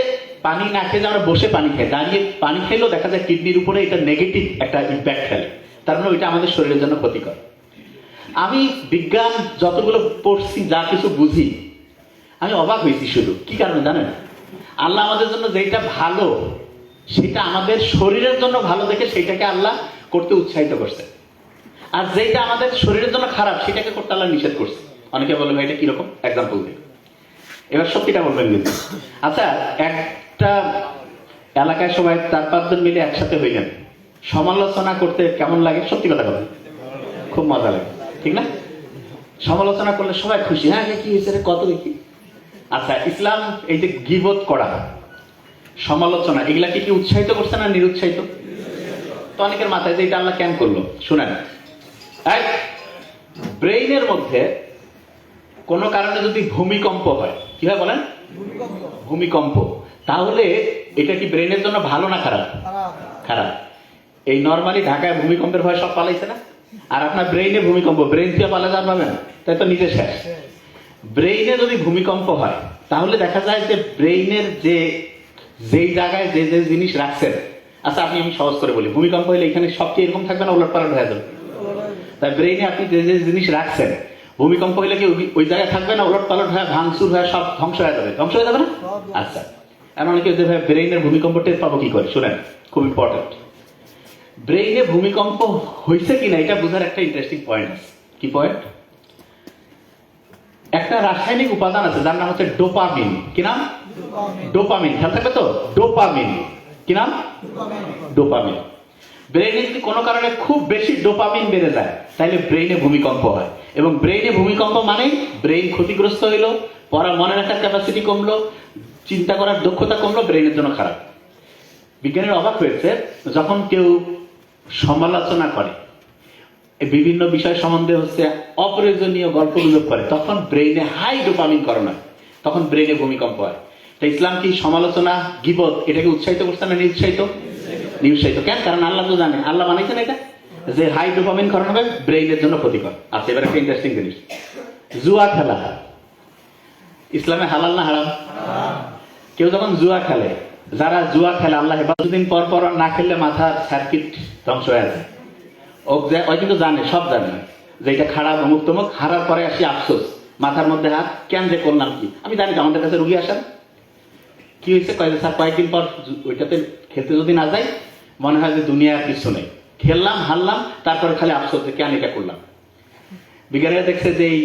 পানি না খেয়ে আমরা বসে পানি খাই, দাঁড়িয়ে পানি খেলেও দেখা যায় কিডনির উপরে এটা নেগেটিভ একটা ইম্প্যাক্ট ফেলে, তার মানে ওইটা আমাদের শরীরের জন্য ক্ষতিকর। আমি বিজ্ঞান যতগুলো পড়ছি, যা কিছু বুঝি, আমি অবাক হয়েছি। শুধু কি কারণে জানেন? আল্লাহ আমাদের জন্য যেটা ভালো সেটা আমাদের শরীরের জন্য ভালো দেখে সেটাকে আল্লাহ করতে উৎসাহিত করছে, আর যেটা আমাদের শরীরের জন্য খারাপ সেটাকে করতে আল্লাহ নিষেধ করছে। অনেকে বলে ভাই এটা কিরকম, এক্সাম্পল দিন। এবার সত্যিটা বলবেন কিন্তু। আচ্ছা, একটা এলাকায় সবাই 4-5 জন মিলে একসাথে হয়ে যান, সমালোচনা করতে কেমন লাগে? সত্যি কথা বলেন, খুব মজা লাগে, ঠিক না? সমালোচনা করলে সবাই খুশি, হ্যাঁ কি হয়েছে রে, কত দেখি। আচ্ছা, ইসলাম এই যে গীবত করা, সমালোচনা, এগুলাকে কি উৎসাহিত করছে না নিরুৎসাহিত? তো অনেকের মাথায় যে এটা আল্লাহ কেন করলো, শুনেন। ব্রেইনের মধ্যে কোনো কারণে যদি ভূমিকম্প হয়, কি হয় বলেন? ভূমিকম্প। তাহলে এটা কি ব্রেইনের জন্য ভালো না খারাপ? খারাপ। এই নরমালি ঢাকায় ভূমিকম্পের ভয় সব পালাইছে না, আর আপনার ব্রেইনে ভূমিকম্প, ব্রেইন থেকে পালা যাওয়ার পাবেন, তাই তো নিজে শেষ। ব্রেইনে যদি ভূমিকম্প হয় তাহলে দেখা যায় যে ব্রেইনের যেই জায়গায় যে যে জিনিস রাখছেন, আচ্ছা আমি সহজ করে বলি, ভূমিকম্প হলে এখানে সব কি এরকম থাকবে না, ওলটপালট হয়ে যাবে? তাই ব্রেইনে আপনি যে যে জিনিস রাখছেন, ভূমিকম্প হলে কি ওই জায়গায় থাকবে না, ওলটপালট হয়ে ভাঙচুর হয়ে সব ধ্বংস হয়ে যাবে? ধ্বংস হয়ে যাবে না? আচ্ছা, এমন অনেকে যে ভাই ব্রেইনের ভূমিকম্প টের পাবো কি করে, শুনেন, খুব ইম্পর্টেন্ট। ব্রেইনে ভূমিকম্প হয়েছে কিনা এটা বোঝার একটা ইন্টারেস্টিং পয়েন্ট আছে। কি পয়েন্ট? একটা রাসায়নিক উপাদান আছে যার নাম হচ্ছে ডোপামিন। কি নাম? ডোপামিন। খেয়াল থাকবে তো, ডোপামিন। কি নাম? ডোপামিন। ব্রেইনে যদি কোনো কারণে খুব বেশি ডোপামিন বেড়ে যায় তাহলে ব্রেইনে ভূমিকম্প হয়, এবং ব্রেইনে ভূমিকম্প মানে ব্রেইন ক্ষতিগ্রস্ত হইলো, পড়া মনে রাখার ক্যাপাসিটি কমলো, চিন্তা করার দক্ষতা কমলো, ব্রেইনের জন্য খারাপ। বিজ্ঞানীরা অবাক হয়েছে, যখন কেউ সমালোচনা করে, বিভিন্ন বিষয় সম্বন্ধে হচ্ছে অপ্রয়োজনীয় গল্প গুজব করে, তখন ব্রেইনে হাই ডোপামিন করণ হয়, তখন ব্রেইনে ভূমিকম্প হয়। তো ইসলাম কি সমালোচনা, গীবত এটাকে উৎসাহিত করছে না নিরুৎসাহিত? নিরুৎসাহিত। কেন? কারণ আল্লাহ তো জানে, আল্লাহ বানাইছেন এটা যে হাই ডোপামিন করণ হবে, ব্রেইনের জন্য ক্ষতিকর। আচ্ছা, এবার একটা ইন্টারেস্টিং জিনিস, জুয়া খেলা ইসলামে হালাল না হারাম? কেউ যখন জুয়া খেলে, যারা জুয়া খেলে আল্লাহ কিছুদিন পর পর না খেললে মাথার সার্কিট ধ্বংস হয়ে যায়। ওই কিন্তু জানে, সব জানে যে এটা খারাপ, অমুক তমুক। হারার পরে আসি আফসোস, মাথার মধ্যে হাত, কেন যে করলাম কি। আমি জানি যে আমাদের কাছে রুগী আসেন, কি হয়েছে, স্যার কয়েকদিন পর ওইটাতে খেলতে যদি না যাই মনে হয় যে দুনিয়ার কিছু নেই, খেললাম হারলাম, তারপরে খালি আফসোস যে কেন এটা করলাম। বিজ্ঞানীরা দেখছে যে এই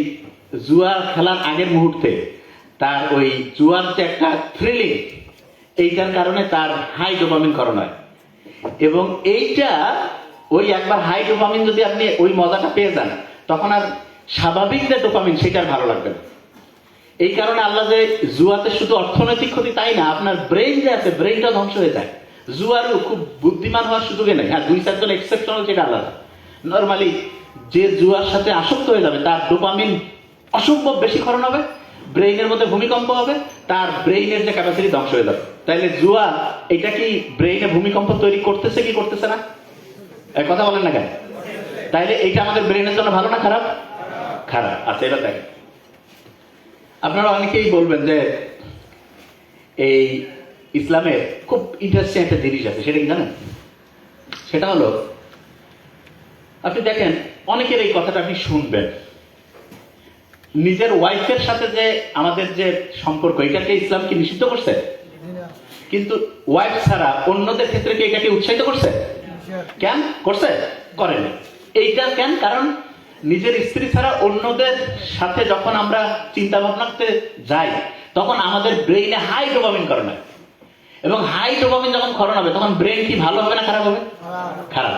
জুয়া খেলার আগের মুহূর্তে তার ওই জুয়ার যে একটা থ্রিলিং, এইটার কারণে তার হাই ডোপামিন করণ হয়, এবং এইটা ওই একবার হাই ডোপামিন যদি আপনি ওই মজাটা পেয়ে যান, তখন আর স্বাভাবিক যে ডোপামিন সেটা আর ভালো লাগবে না। এই কারণে আল্লাহ যে জুয়াতে শুধু অর্থনৈতিক ক্ষতি তাই না, আপনার ব্রেইন যে আছে ব্রেইনটা ধ্বংস হয়ে যায়। জুয়ারও খুব বুদ্ধিমান হওয়ার সুযোগে নেই। হ্যাঁ, 2-4 জন এক্সেপশনাল, যেটা আলাদা। নর্মালি যে জুয়ার সাথে আসক্ত হয়ে যাবে তার ডোপামিন অসম্ভব বেশি ক্ষরণ হবে, ব্রেইনের মধ্যে ভূমিকম্প হবে, তার ব্রেইনের যে ক্যাপাসিটি ধ্বংস হয়ে যাবে। তাইলে জুয়া এটা কি ব্রেইনে ভূমিকম্প তৈরি করতেছে কি করতেছে না? এক কথা বলেন না কেন? তাইলে এইটা আমাদের ব্রেইনের জন্য ভালো না খারাপ? খারাপ। আচ্ছা, এবার দেখেন, আপনারা অনেকেই বলবেন যে এই ইসলামের খুব ইন্টারেস্টিং একটা জিনিস আছে, সেটা কি জানেন? সেটা হলো, আপনি দেখেন অনেকের এই কথাটা আপনি শুনবেন, নিজের ওয়াইফের সাথে যে আমাদের যে সম্পর্ক, এটাকে ইসলাম কি নিষিদ্ধ করছে? কিন্তু ওয়াইফ ছাড়া অন্যদের ক্ষেত্রে কি এটাকে উৎসাহিত করছে? কেন করছে? করেনি। এইটা কেন? কারণ নিজের স্ত্রী ছাড়া অন্যদের সাথে যখন আমরা চিন্তা ভাবনা করতে যাই, তখন আমাদের ব্রেইনে হাই ডোপামিন করণ হয়, এবং হাই ডোপামিন যখন ক্ষরণ হবে তখন ব্রেন কি ভালো হবে না খারাপ হবে? খারাপ।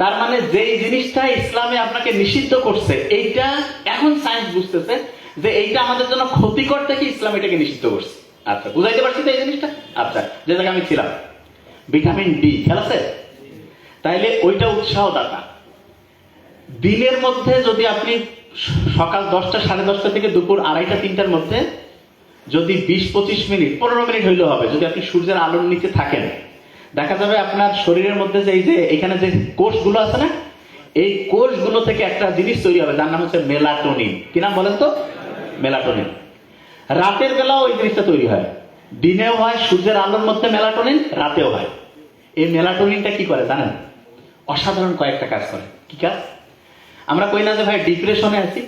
তার মানে যেই জিনিসটা ইসলামে আপনাকে নিষিদ্ধ করছে, এইটা এখন সায়েন্স বুঝতেছে যে এইটা আমাদের জন্য ক্ষতিকর থেকে ইসলাম এটাকে নিষিদ্ধ করছে। আচ্ছা, বুঝাইতে পারছি তো এই জিনিসটা? আচ্ছা, যে জায়গায় আমি ছিলাম, ভিটামিন ডি খেয়াল আছে? তাইলে ওইটা উৎসাহদাতা। দিনের মধ্যে যদি আপনি সকাল 10টা, 10:30 থেকে দুপুর 2:30, 3টার মধ্যে যদি 20-25 মিনিট, 15 মিনিট হইলেও হবে, যদি আপনি সূর্যের আলোর নিচে থাকেন, দেখা যাবে আপনার শরীরের মধ্যে যে এই যে এখানে যে কোষগুলো আছে না, এই কোষগুলো থেকে একটা জিনিস তৈরি হবে যার নাম হচ্ছে মেলাটোনিন। কি নাম বলেন তো? মেলাটোনিন। রাতের বেলাও ওই জিনিসটা তৈরি হয়, দিনেও হয় সূর্যের আলোর মধ্যে মেলাটোনিন, রাতেও হয়। এই মেলাটোনিনটা কি করে জানেন? অসাধারণ কয়েকটা কাজ করে। কি কাজ? আমরা কই না যে ভাই ডিপ্রেশনে আছি,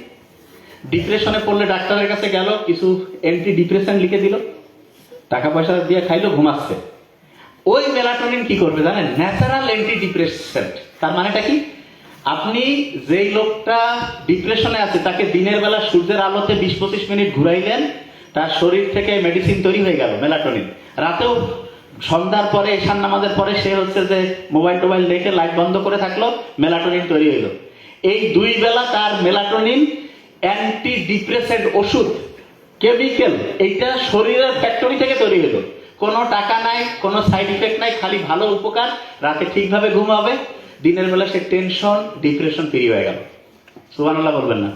ডিপ্রেশনে পড়লে ডাক্তারের কাছে গেল, কিছু অ্যান্টি ডিপ্রেশন লিখে দিল, টাকা পয়সা দিয়ে খাইলো, ঘুমাচ্ছে। ওই মেলাটোনিন কি করবে জানেন? Natural anti depressant. তার মানেটা কি? আপনি যেই লোকটা ডিপ্রেশনে আছে তাকে দিনের বেলা সূর্যের আলোতে 20-25 মিনিট ঘুরাইলেন, তার শরীর থেকে মেডিসিন তৈরি হয়ে গেল, মেলাটোনিন। রাতেও সন্ধ্যার পরে, ঈশান নামাজের পরে সে হচ্ছে যে মোবাইল টোবাইল দেখে লাইট বন্ধ করে থাকলো, মেলাটোনিন তৈরি হইল। এই 2 বেলা তার মেলাটোনিন অ্যান্টি ডিপ্রেসেন্ট ওষুধ, কেমিক্যাল, এইটা শরীরের ফ্যাক্টরি থেকে তৈরি হলো। কোনো টাকা নাই, কোনো সাইড ইফেক্ট নাই, খালি ভালো উপকার। রাতে ঠিকভাবে ঘুম হবে, দিনের বেলা সে টেনশন, ডিপ্রেশন ফ্রি হয়ে গেল। সুবহানাল্লাহ বলবেন না?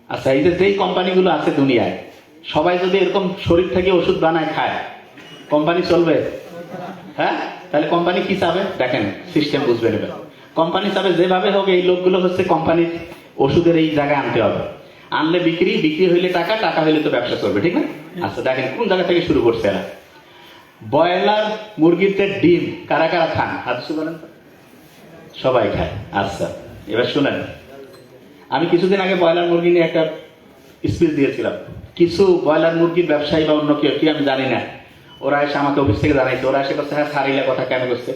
আচ্ছা, এই যে যেই কোম্পানিগুলো আছে দুনিয়ায়, সবাই যদি এরকম শরীর থেকে ওষুধ বানায় খায়, কোম্পানি চলবে? হ্যাঁ? তাহলে কোম্পানি কি চাবে দেখেন, সিস্টেম বুঝবে নেবে। কোম্পানি চাবে যেভাবে হোক এই লোকগুলো হচ্ছে কোম্পানির ওষুধের এই জায়গায় আনতে হবে, আনলে বিক্রি, বিক্রি হইলে টাকা, টাকা হইলে তো ব্যবসা চলবে, ঠিক না? আচ্ছা, দেখেন কোন জায়গা থেকে শুরু করছে এরা। ব্রয়লার মুরগির যে ডিম কারা কারা খান? হাত বলেন তো। সবাই খায়। আচ্ছা, এবার শুনেন, আমি কিছুদিন আগে ব্রয়লার মুরগি নিয়ে একটা স্পিচ দিয়েছিলাম। কিছু ব্রয়লার মুরগির ব্যবসায়ী বা অন্য কেউ, কি আমি জানি না, ওরা এসে আমাকে অফিস থেকে জানাইছে, ওরা এসে করছে, হ্যাঁ সারিলা কথা কেন করছে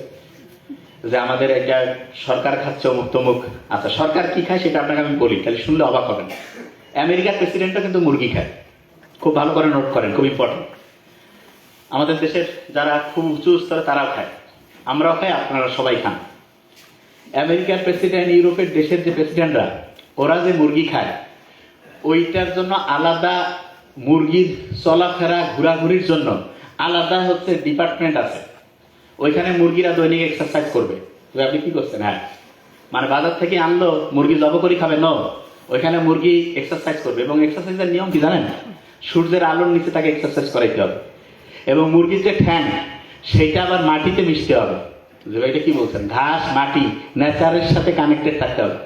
যে আমাদের এটা সরকার খাচ্ছে অমুক তমুক। আচ্ছা, সরকার কি খায় সেটা আপনাকে আমি বলি, তাহলে শুনলে অবাক হবেন। আমেরিকার প্রেসিডেন্টও কিন্তু মুরগি খায়। খুব ভালো করে নোট করেন, খুব ইম্পর্টেন্ট। আমাদের দেশের যারা খুব উঁচু স্তরে তারাও খায়, আমরাও খাই, আপনারা সবাই খান। আমেরিকার প্রেসিডেন্ট, ইউরোপের দেশের যে প্রেসিডেন্টরা, ওরা যে মুরগি খায়, ওইটার জন্য আলাদা, মুরগির চলাফেরা ঘোরাঘুরির জন্য আলাদা হচ্ছে ডিপার্টমেন্ট আছে। ওইখানে মুরগিরা দৈনিক এক্সারসাইজ করবে। আপনি কি করছেন? হ্যাঁ, মানে বাজার থেকে আনলো মুরগি জব করে খাবে? ন, ওইখানে মুরগি এক্সারসাইজ করবে। এবং এক্সারসাইজের নিয়ম কি জানেন? সূর্যের আলোর নিচে তাকে এক্সারসাইজ করাইতে হবে। এবং মুরগির যে ঠ্যাং, সেইটা আবার মাটিতে মিশতে হবে। এটা কি বলছেন? ঘাস, মাটি, নেচারের সাথে কানেক্টেড থাকতে হবে।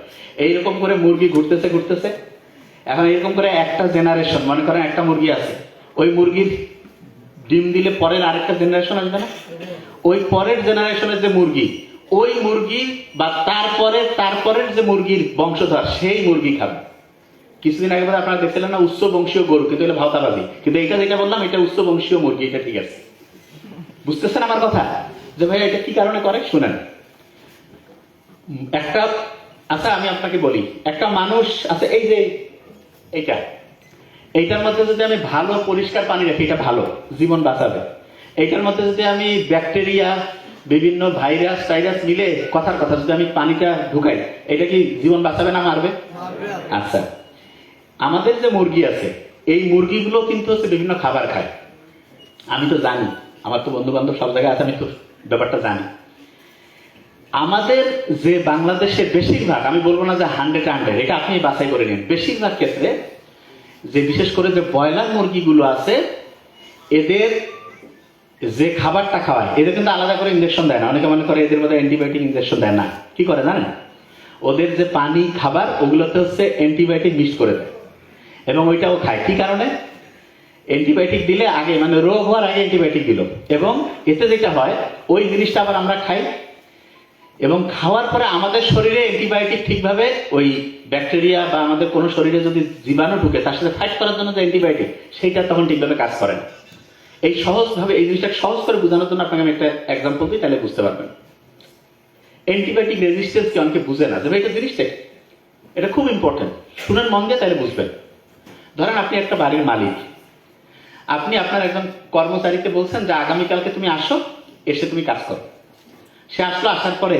এইরকম করে মুরগি ঘুরতেছে ঘুরতেছে। এখন এরকম করে একটা জেনারেশন, মনে করেন একটা মুরগি আছে, ওই মুরগির ডিম দিলে পরের আরেকটা জেনারেশন আসবে না? ওই পরের জেনারেশনের যে মুরগি, ওই মুরগি বা তারপরের যে মুরগির বংশধর, সেই মুরগি খাবে। কিছুদিন আগে আপনারা দেখছিলেন না উচ্চ বংশীয় গরু, কিন্তু এটা ভাওতাবাদী। কিন্তু এটা যেটা বললাম, এটা উচ্চ বংশীয় মুরগি, এটা ঠিক আছে। বুঝতেছেন আমার কথা? যে ভাই এটা কি কারণে করে শুনেন। একটা, আচ্ছা আমি আপনাকে বলি, একটা মানুষ আছে, এই যে এইটার মধ্যে যদি আমি ভালো পরিষ্কার পানি রাখি, এটা ভালো, জীবন বাঁচাবে। এইটার মধ্যে যদি আমি ব্যাকটেরিয়া, বিভিন্ন ভাইরাস টাইরাস মিলে, কথার কথা, যদি আমি পানিটা ঢুকাই, এটা কি জীবন বাঁচাবে না মারবে? আচ্ছা, আমাদের যে মুরগি আছে, এই মুরগিগুলো কিন্তু হচ্ছে বিভিন্ন খাবার খায়। আমি তো জানি, আমার তো বন্ধু বান্ধব সব জায়গায় আছে, আমি তো ব্যাপারটা জানি। আমাদের যে বাংলাদেশে বেশিরভাগ, আমি বলবো না যে 100, এটা আপনি বাছাই করে নিন, বেশিরভাগ ক্ষেত্রে যে বিশেষ করে যে ব্রয়লার মুরগিগুলো আছে, এদের যে খাবারটা খাওয়ায়, এদের কিন্তু আলাদা করে ইঞ্জেকশন দেয় না। অনেকে মনে করে এদের মধ্যে অ্যান্টিবায়োটিক ইঞ্জেকশন দেয় না। কি করে জানেন? ওদের যে পানি, খাবার, ওগুলোতে হচ্ছে অ্যান্টিবায়োটিক মিক্স করে দেয়, এবং ওইটাও খায়। কি কারণে? অ্যান্টিবায়োটিক দিলে আগে, মানে রোগ হওয়ার আগে অ্যান্টিবায়োটিক দিল, এবং এতে যেটা হয়, ওই জিনিসটা আবার আমরা খাই, এবং খাওয়ার পরে আমাদের শরীরে অ্যান্টিবায়োটিক ঠিকভাবে, ওই ব্যাকটেরিয়া বা আমাদের কোনো শরীরে যদি জীবাণু ঢুকে, তার সাথে ফাইট করার জন্য যে অ্যান্টিবায়োটিক, সেইটা তখন ঠিকভাবে কাজ করে না। এই সহজভাবে, এই জিনিসটা সহজ করে বোঝানোর জন্য আপনাকে আমি একটা এক্সাম্পল দিই, তাহলে বুঝতে পারবেন। অ্যান্টিবায়োটিক রেজিস্ট্যান্স কি অনেকে বুঝে না, যে এটা জিনিসটা, এটা খুব ইম্পর্টেন্ট, শুনেন মন দিয়ে, তাহলে বুঝবেন। ধরেন আপনি একটা বাড়ির মালিক, আপনি আপনার একজন কর্মচারীকে বলছেন যে আগামীকালকে তুমি আসো, এসে তুমি কাজ করো। সে আসলো, আসার পরে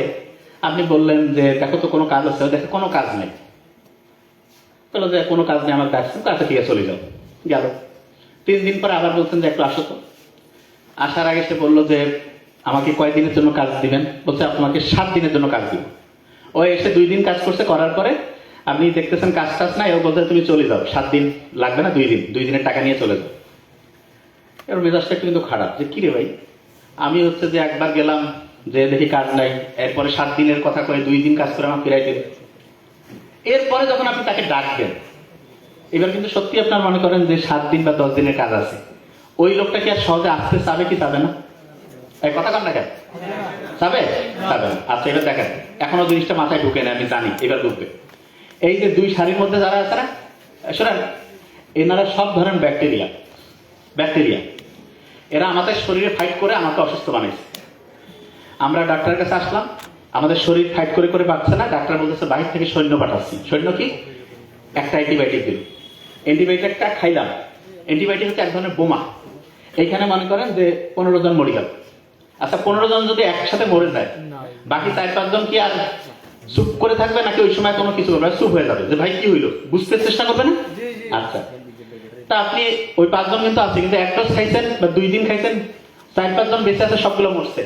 আপনি বললেন যে দেখো তো কোনো কাজ আছে, দেখো কোনো কাজ নেই। বললো যে কোনো কাজ নেই, আমার কাজ কাছে ঠিক আছে চলে যাও। গেল 3 দিন পরে আবার বলছেন যে একটু আসো তো। আসার আগে সে বললো যে আমাকে কয়দিনের জন্য কাজ দিবেন? বলছে আপনাকে 7 দিনের জন্য কাজ দিব। ও এসে 2 দিন কাজ করছে, করার পরে আপনি দেখতেছেন কাজ টাজ না, ও বলছে তুমি চলে যাও, 7 দিন লাগবে না, 2 দিন, 2 দিনের টাকা নিয়ে চলে যাও। এর মেজাজটা কিন্তু খারাপ, যে কি রে ভাই, আমি হচ্ছে যে একবার গেলাম যে দেখি কাজ নাই, এরপরে 7 দিনের কথা করে 2 দিন কাজ করে আমার ফিরাই দেবে। এরপরে যখন আপনি তাকে ডাকবেন, এবার কিন্তু সত্যি আপনার মনে করেন যে 7 দিন বা 10 দিনের কাজ আছে, ওই লোকটা কি আর সহজে আসতে চাবে কি চাবে না? এই কথা কান দেখেন, চাবে চাবে না। আচ্ছা এবার দেখেন, এখনো জিনিসটা মাথায় ঢুকে না, আমি জানি এবার ঢুকবে। এই যে 2 সারির মধ্যে যারা আছে না, শোনেন, এনারা সব ধরেন ব্যাকটেরিয়া। এরা আমাদের শরীরে ফাইট করে আমাকে অসুস্থ বানাইছে। আমরা ডাক্তারের কাছে আসলাম, আমাদের শরীর ফাইট করে করে পাচ্ছে না, ডাক্তার বলতেছে বাহির থেকে সৈন্য পাঠাচ্ছি। সৈন্য কি? একটা অ্যান্টিবায়োটিক দিল, অ্যান্টিবায়োটিকটা খাইলাম। অ্যান্টিবায়োটিক হচ্ছে এক ধরনের বোমা। এইখানে মনে করেন যে 15 জন মরে গেল। আচ্ছা 15 জন যদি একসাথে মরে যায়, বাকি 4-5 জন কি আর চুপ করে থাকবে নাকি ওই সময় কোনো কিছু করবে? চুপ হয়ে যাবে যে ভাই কি হইলো, বুঝতে চেষ্টা করবে না? আচ্ছা, তা আপনি ওই 5 জন কিন্তু আছে, কিন্তু 1 ডোজ খাইছেন বা 2 দিন খাইছেন, 4-5 জন বেঁচে আছে, সবগুলো মরছে।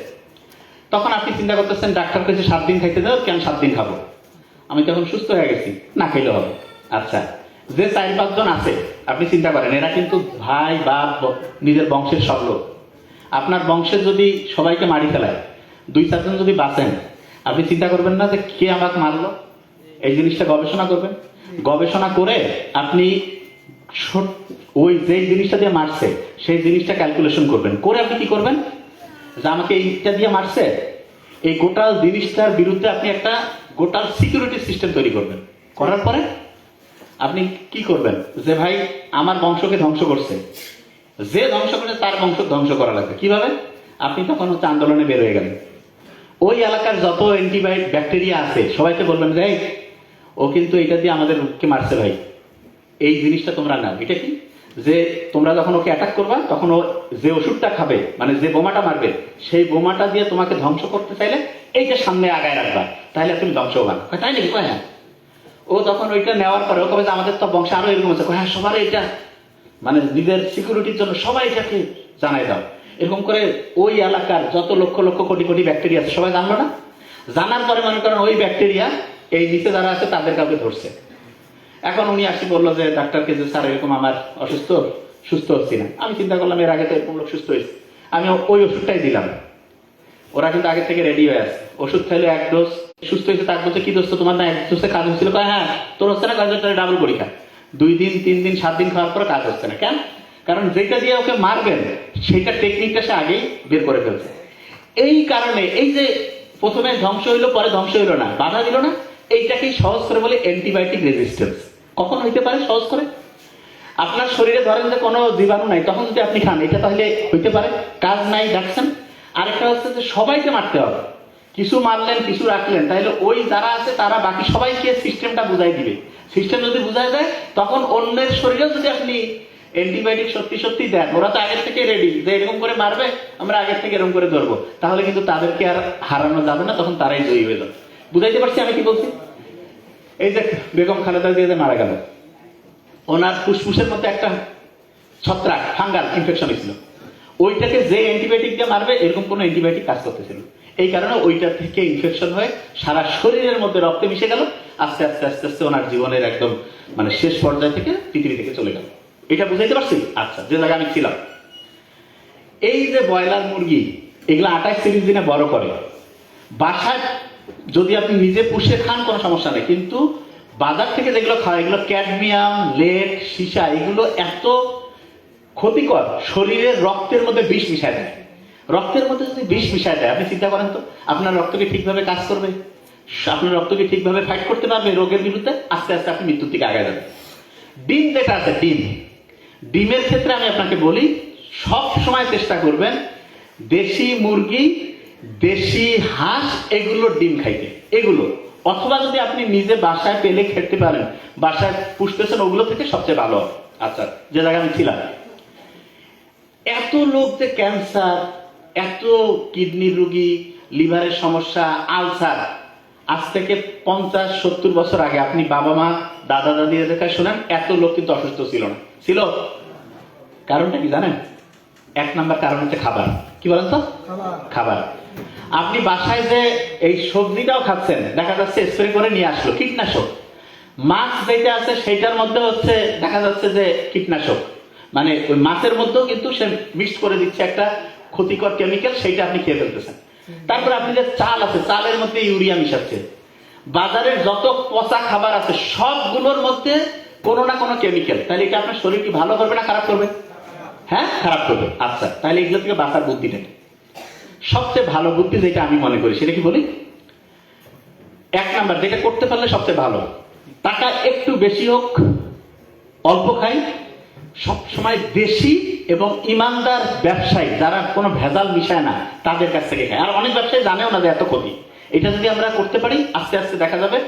তখন আপনি চিন্তা করতেছেন ডাক্তার কাছে 7 দিন খাইতে দাও, কেন 7 দিন খাবো, আমি তখন সুস্থ হয়ে গেছি, না খাইলে হবে। আচ্ছা, যে 4-5 জন আছে আপনি চিন্তা করেন, এরা কিন্তু ভাই বাপ নিজের বংশের সব লোক। আপনার বংশের যদি সবাইকে মারি ফেলায়, 2-4 জন যদি বাঁচেন, আপনি চিন্তা করবেন না যে কে আমাকে মারলো? এই জিনিসটা গবেষণা করবেন। গবেষণা করে আপনি ওই যে জিনিসটা দিয়ে মারছে সেই জিনিসটা ক্যালকুলেশন করবেন, করে আপনি কি করবেন, যে আমাকে এইটা দিয়ে মারছে, এই গোটাল জিনিসটার বিরুদ্ধে আপনি একটা গোটাল সিকিউরিটি সিস্টেম তৈরি করবেন। করার পরে আপনি কি করবেন, যে ভাই আমার বংশকে ধ্বংস করছে, যে ধ্বংস করে তার বংশ ধ্বংস করা লাগবে। কিভাবে? আপনি তখন হচ্ছে আন্দোলনে বের হয়ে গেলেন। ওই এলাকার যত অ্যান্টিবায়োটিক ব্যাকটেরিয়া আছে সবাইকে বলবেন যে ও কিন্তু এটা দিয়ে আমাদেরকে মারছে ভাই, এই জিনিসটা তোমরা নাও। এটা কি, যে তোমরা যখন ওকে অ্যাটাক করবা তখন ও যে ওষুধটা খাবে, মানে যে বোমাটা মারবে, সেই বোমাটা দিয়ে তোমাকে ধ্বংস করতে চাইলে এইটা সামনে আগায় রাখবা, তাহলে তুমি ধ্বংস হবা। তাই নাকি? হ্যাঁ। ও তখন ওইটা নেওয়ার পরে ও কবে যে আমাদের তো বংশে আরো এরকম আছে, হ্যাঁ সবার এটা, মানে নিজের সিকিউরিটির জন্য সবাই এটাকে জানাই দাও। এরকম করে ওই এলাকার যত লক্ষ লক্ষ কোটি কোটি ব্যাকটেরিয়া আছে সবাই জানলো না। জানার পরে মনে করেন ওই ব্যাকটেরিয়া এই নিচে যারা আছে তাদের কাউকে ধরছে। এখন উনি আসি বললো যে ডাক্তারকে যে স্যার এরকম আমার অসুস্থ, সুস্থ হচ্ছি না। আমি চিন্তা করলাম এর আগে তো এরকম লোক সুস্থ হয়েছে, আমি ওই ওষুধটাই দিলাম। ওরা কিন্তু আগে থেকে রেডি হয়ে আছে, ওষুধ খাইলে 1 ডোজ, সুস্থ হয়েছে, তার বলছে কি দোষ তোমার না 1 ডোজে কাজ হচ্ছিল? হ্যাঁ তোর হচ্ছে না কাজ, ডাবল পরীক্ষা, 2 দিন 3 দিন 7 দিন খাওয়ার পরে কাজ হচ্ছে না। কেন? কারণ যেটা দিয়ে ওকে মারবেন সেইটা টেকনিকটা সে আগেই বের করে ফেলছে। এই কারণে এই যে প্রথমে ধ্বংস হইলো পরে ধ্বংস হইলো না, বাধা দিল না, এইটাকেই সহজ করে বলে অ্যান্টিবায়োটিক রেজিস্ট্যান্স। কখন হইতে পারে সহজ করে? আপনার শরীরে ধরেন যে কোনো জীবাণু নাই, তখন যদি আপনি খান, এটা তাহলে হইতে পারে, কাজ নাই ডাকছেন। আরেকটা হচ্ছে যে সবাইকে মারতে হবে, কিছু মারলেন কিছু রাখলেন, তাহলে ওই যারা আছে তারা বাকি সবাইকে সিস্টেমটা বুঝাই দিবে। সিস্টেম যদি বুঝাই যায় তখন অন্যের শরীরেও যদি আপনি অ্যান্টিবায়োটিক সত্যি সত্যি দেন, ওরা তো আগের থেকে রেডি যে এরকম করে মারবে, আমরা আগের থেকে এরকম করে ধরবো, তাহলে কিন্তু তাদেরকে আর হারানো যাবে না, তখন তারাই জয়ী হয়ে যাবে। বুঝাইতে পারছি আমি কি বলছি? এই যে বেগম খালেদা জিয়া যে মারা গেল, ওনার ফুসফুসের মধ্যে একটা ছত্রাক ফাঙ্গাল ইনফেকশন হয়েছিল, ওইটাকে যে অ্যান্টিবায়োটিক দিয়ে মারবে এরকম কোনো অ্যান্টিবায়োটিক কাজ করতেছিল। এই কারণে ওইটা থেকে ইনফেকশন হয়ে সারা শরীরের মধ্যে রক্তে মিশে গেল, আস্তে আস্তে আস্তে আস্তে ওনার জীবনের একদম মানে শেষ পর্যায় থেকে পৃথিবী থেকে চলে গেল। এটা বুঝাইতে পারছি? আচ্ছা, যে জায়গায় আমি ছিলাম, এই যে ব্রয়লার মুরগি এগুলো 28-30 দিনে বড় করে, বাসায় যদি আপনি নিজে পুষে খান কোনো সমস্যা নেই, কিন্তু বাজার থেকে যেগুলো খাওয়া এগুলো ক্যাডমিয়াম, লেড, সীসা, এগুলো এত ক্ষতিকর, শরীরের রক্তের মধ্যে বিষ মিশায় দেয়। রক্তের মধ্যে যদি বিষ মিশায় দেয়, আপনি চিন্তা করেন তো আপনার রক্তকে ঠিকভাবে কাজ করবে, আপনার রক্তকে ঠিকভাবে ফাইট করতে পারবে রোগের বিরুদ্ধে, আস্তে আস্তে আপনি মৃত্যুর দিকে আগায় যাবেন। ডিম যেটা আছে, ডিমের ক্ষেত্রে আমি আপনাকে বলি সব সময় চেষ্টা করবেন দেশি মুরগি, দেশি হাঁস, এগুলো ডিম খাইতে, এগুলো, অথবা যদি আপনি নিজে বাসায় পেলে খেতে পারেন, বাসায় পুষতেছেন, ওগুলো থেকে সবচেয়ে ভালো। আচ্ছা, যে জায়গায় আমি ছিলাম, এত লোক যে ক্যান্সার, এত কিডনির রোগী, লিভারের সমস্যা, আলসার, আজ থেকে 50-70 বছর আগে আপনি বাবা মা দাদা দাদিদের কাছে শোনেন, এত লোক কিন্তু অসুস্থ ছিল না। ছিল? কারণটা কি জানেন? 1 নাম্বার কারণ হচ্ছে খাবার। কি বলেন তো? খাবার। আপনি বাসায় যে এই সবজিটাও খাচ্ছেন, দেখা যাচ্ছে স্প্রে করে নিয়ে আসলো কীটনাশক। মাছ যেটা আছে সেটার মধ্যে হচ্ছে দেখা যাচ্ছে যে কীটনাশক, মানে ওই মাছের মধ্যেও কিন্তু সে মিক্স করে দিচ্ছে একটা ক্ষতিকর কেমিক্যাল, সেইটা আপনি খেয়ে ফেলতেছেন। তারপরে আপনি যে চাল আছে, চালের মধ্যে ইউরিয়া মিশাচ্ছে। বাজারের যত পচা খাবার আছে সবগুলোর মধ্যে কোনো না কোনো কেমিক্যাল। তাহলে এটা আপনার শরীর কি ভালো করবে না খারাপ করবে? হ্যাঁ, খারাপ করবে। আচ্ছা, তাহলে এগুলো থেকে বাঁচার বুদ্ধিটা কি? সবচেয়ে ভালো বুদ্ধি যেটা আমি মনে করি সেটা কি বলি? 1 নাম্বার যেটা করতে পারলে সবচেয়ে ভালো, টাকা একটু বেশি হোক, অল্প খাই, সবসময় দেশি এবং ইমানদার ব্যবসায়ী যারা কোনো ভেজাল মিশায় না তাদের কাছ থেকে খায়। আর অনেক ব্যবসায়ী জানেও না যে এত ক্ষতি। এটা যদি আমরা করতে পারি, আস্তে আস্তে দেখা যাবে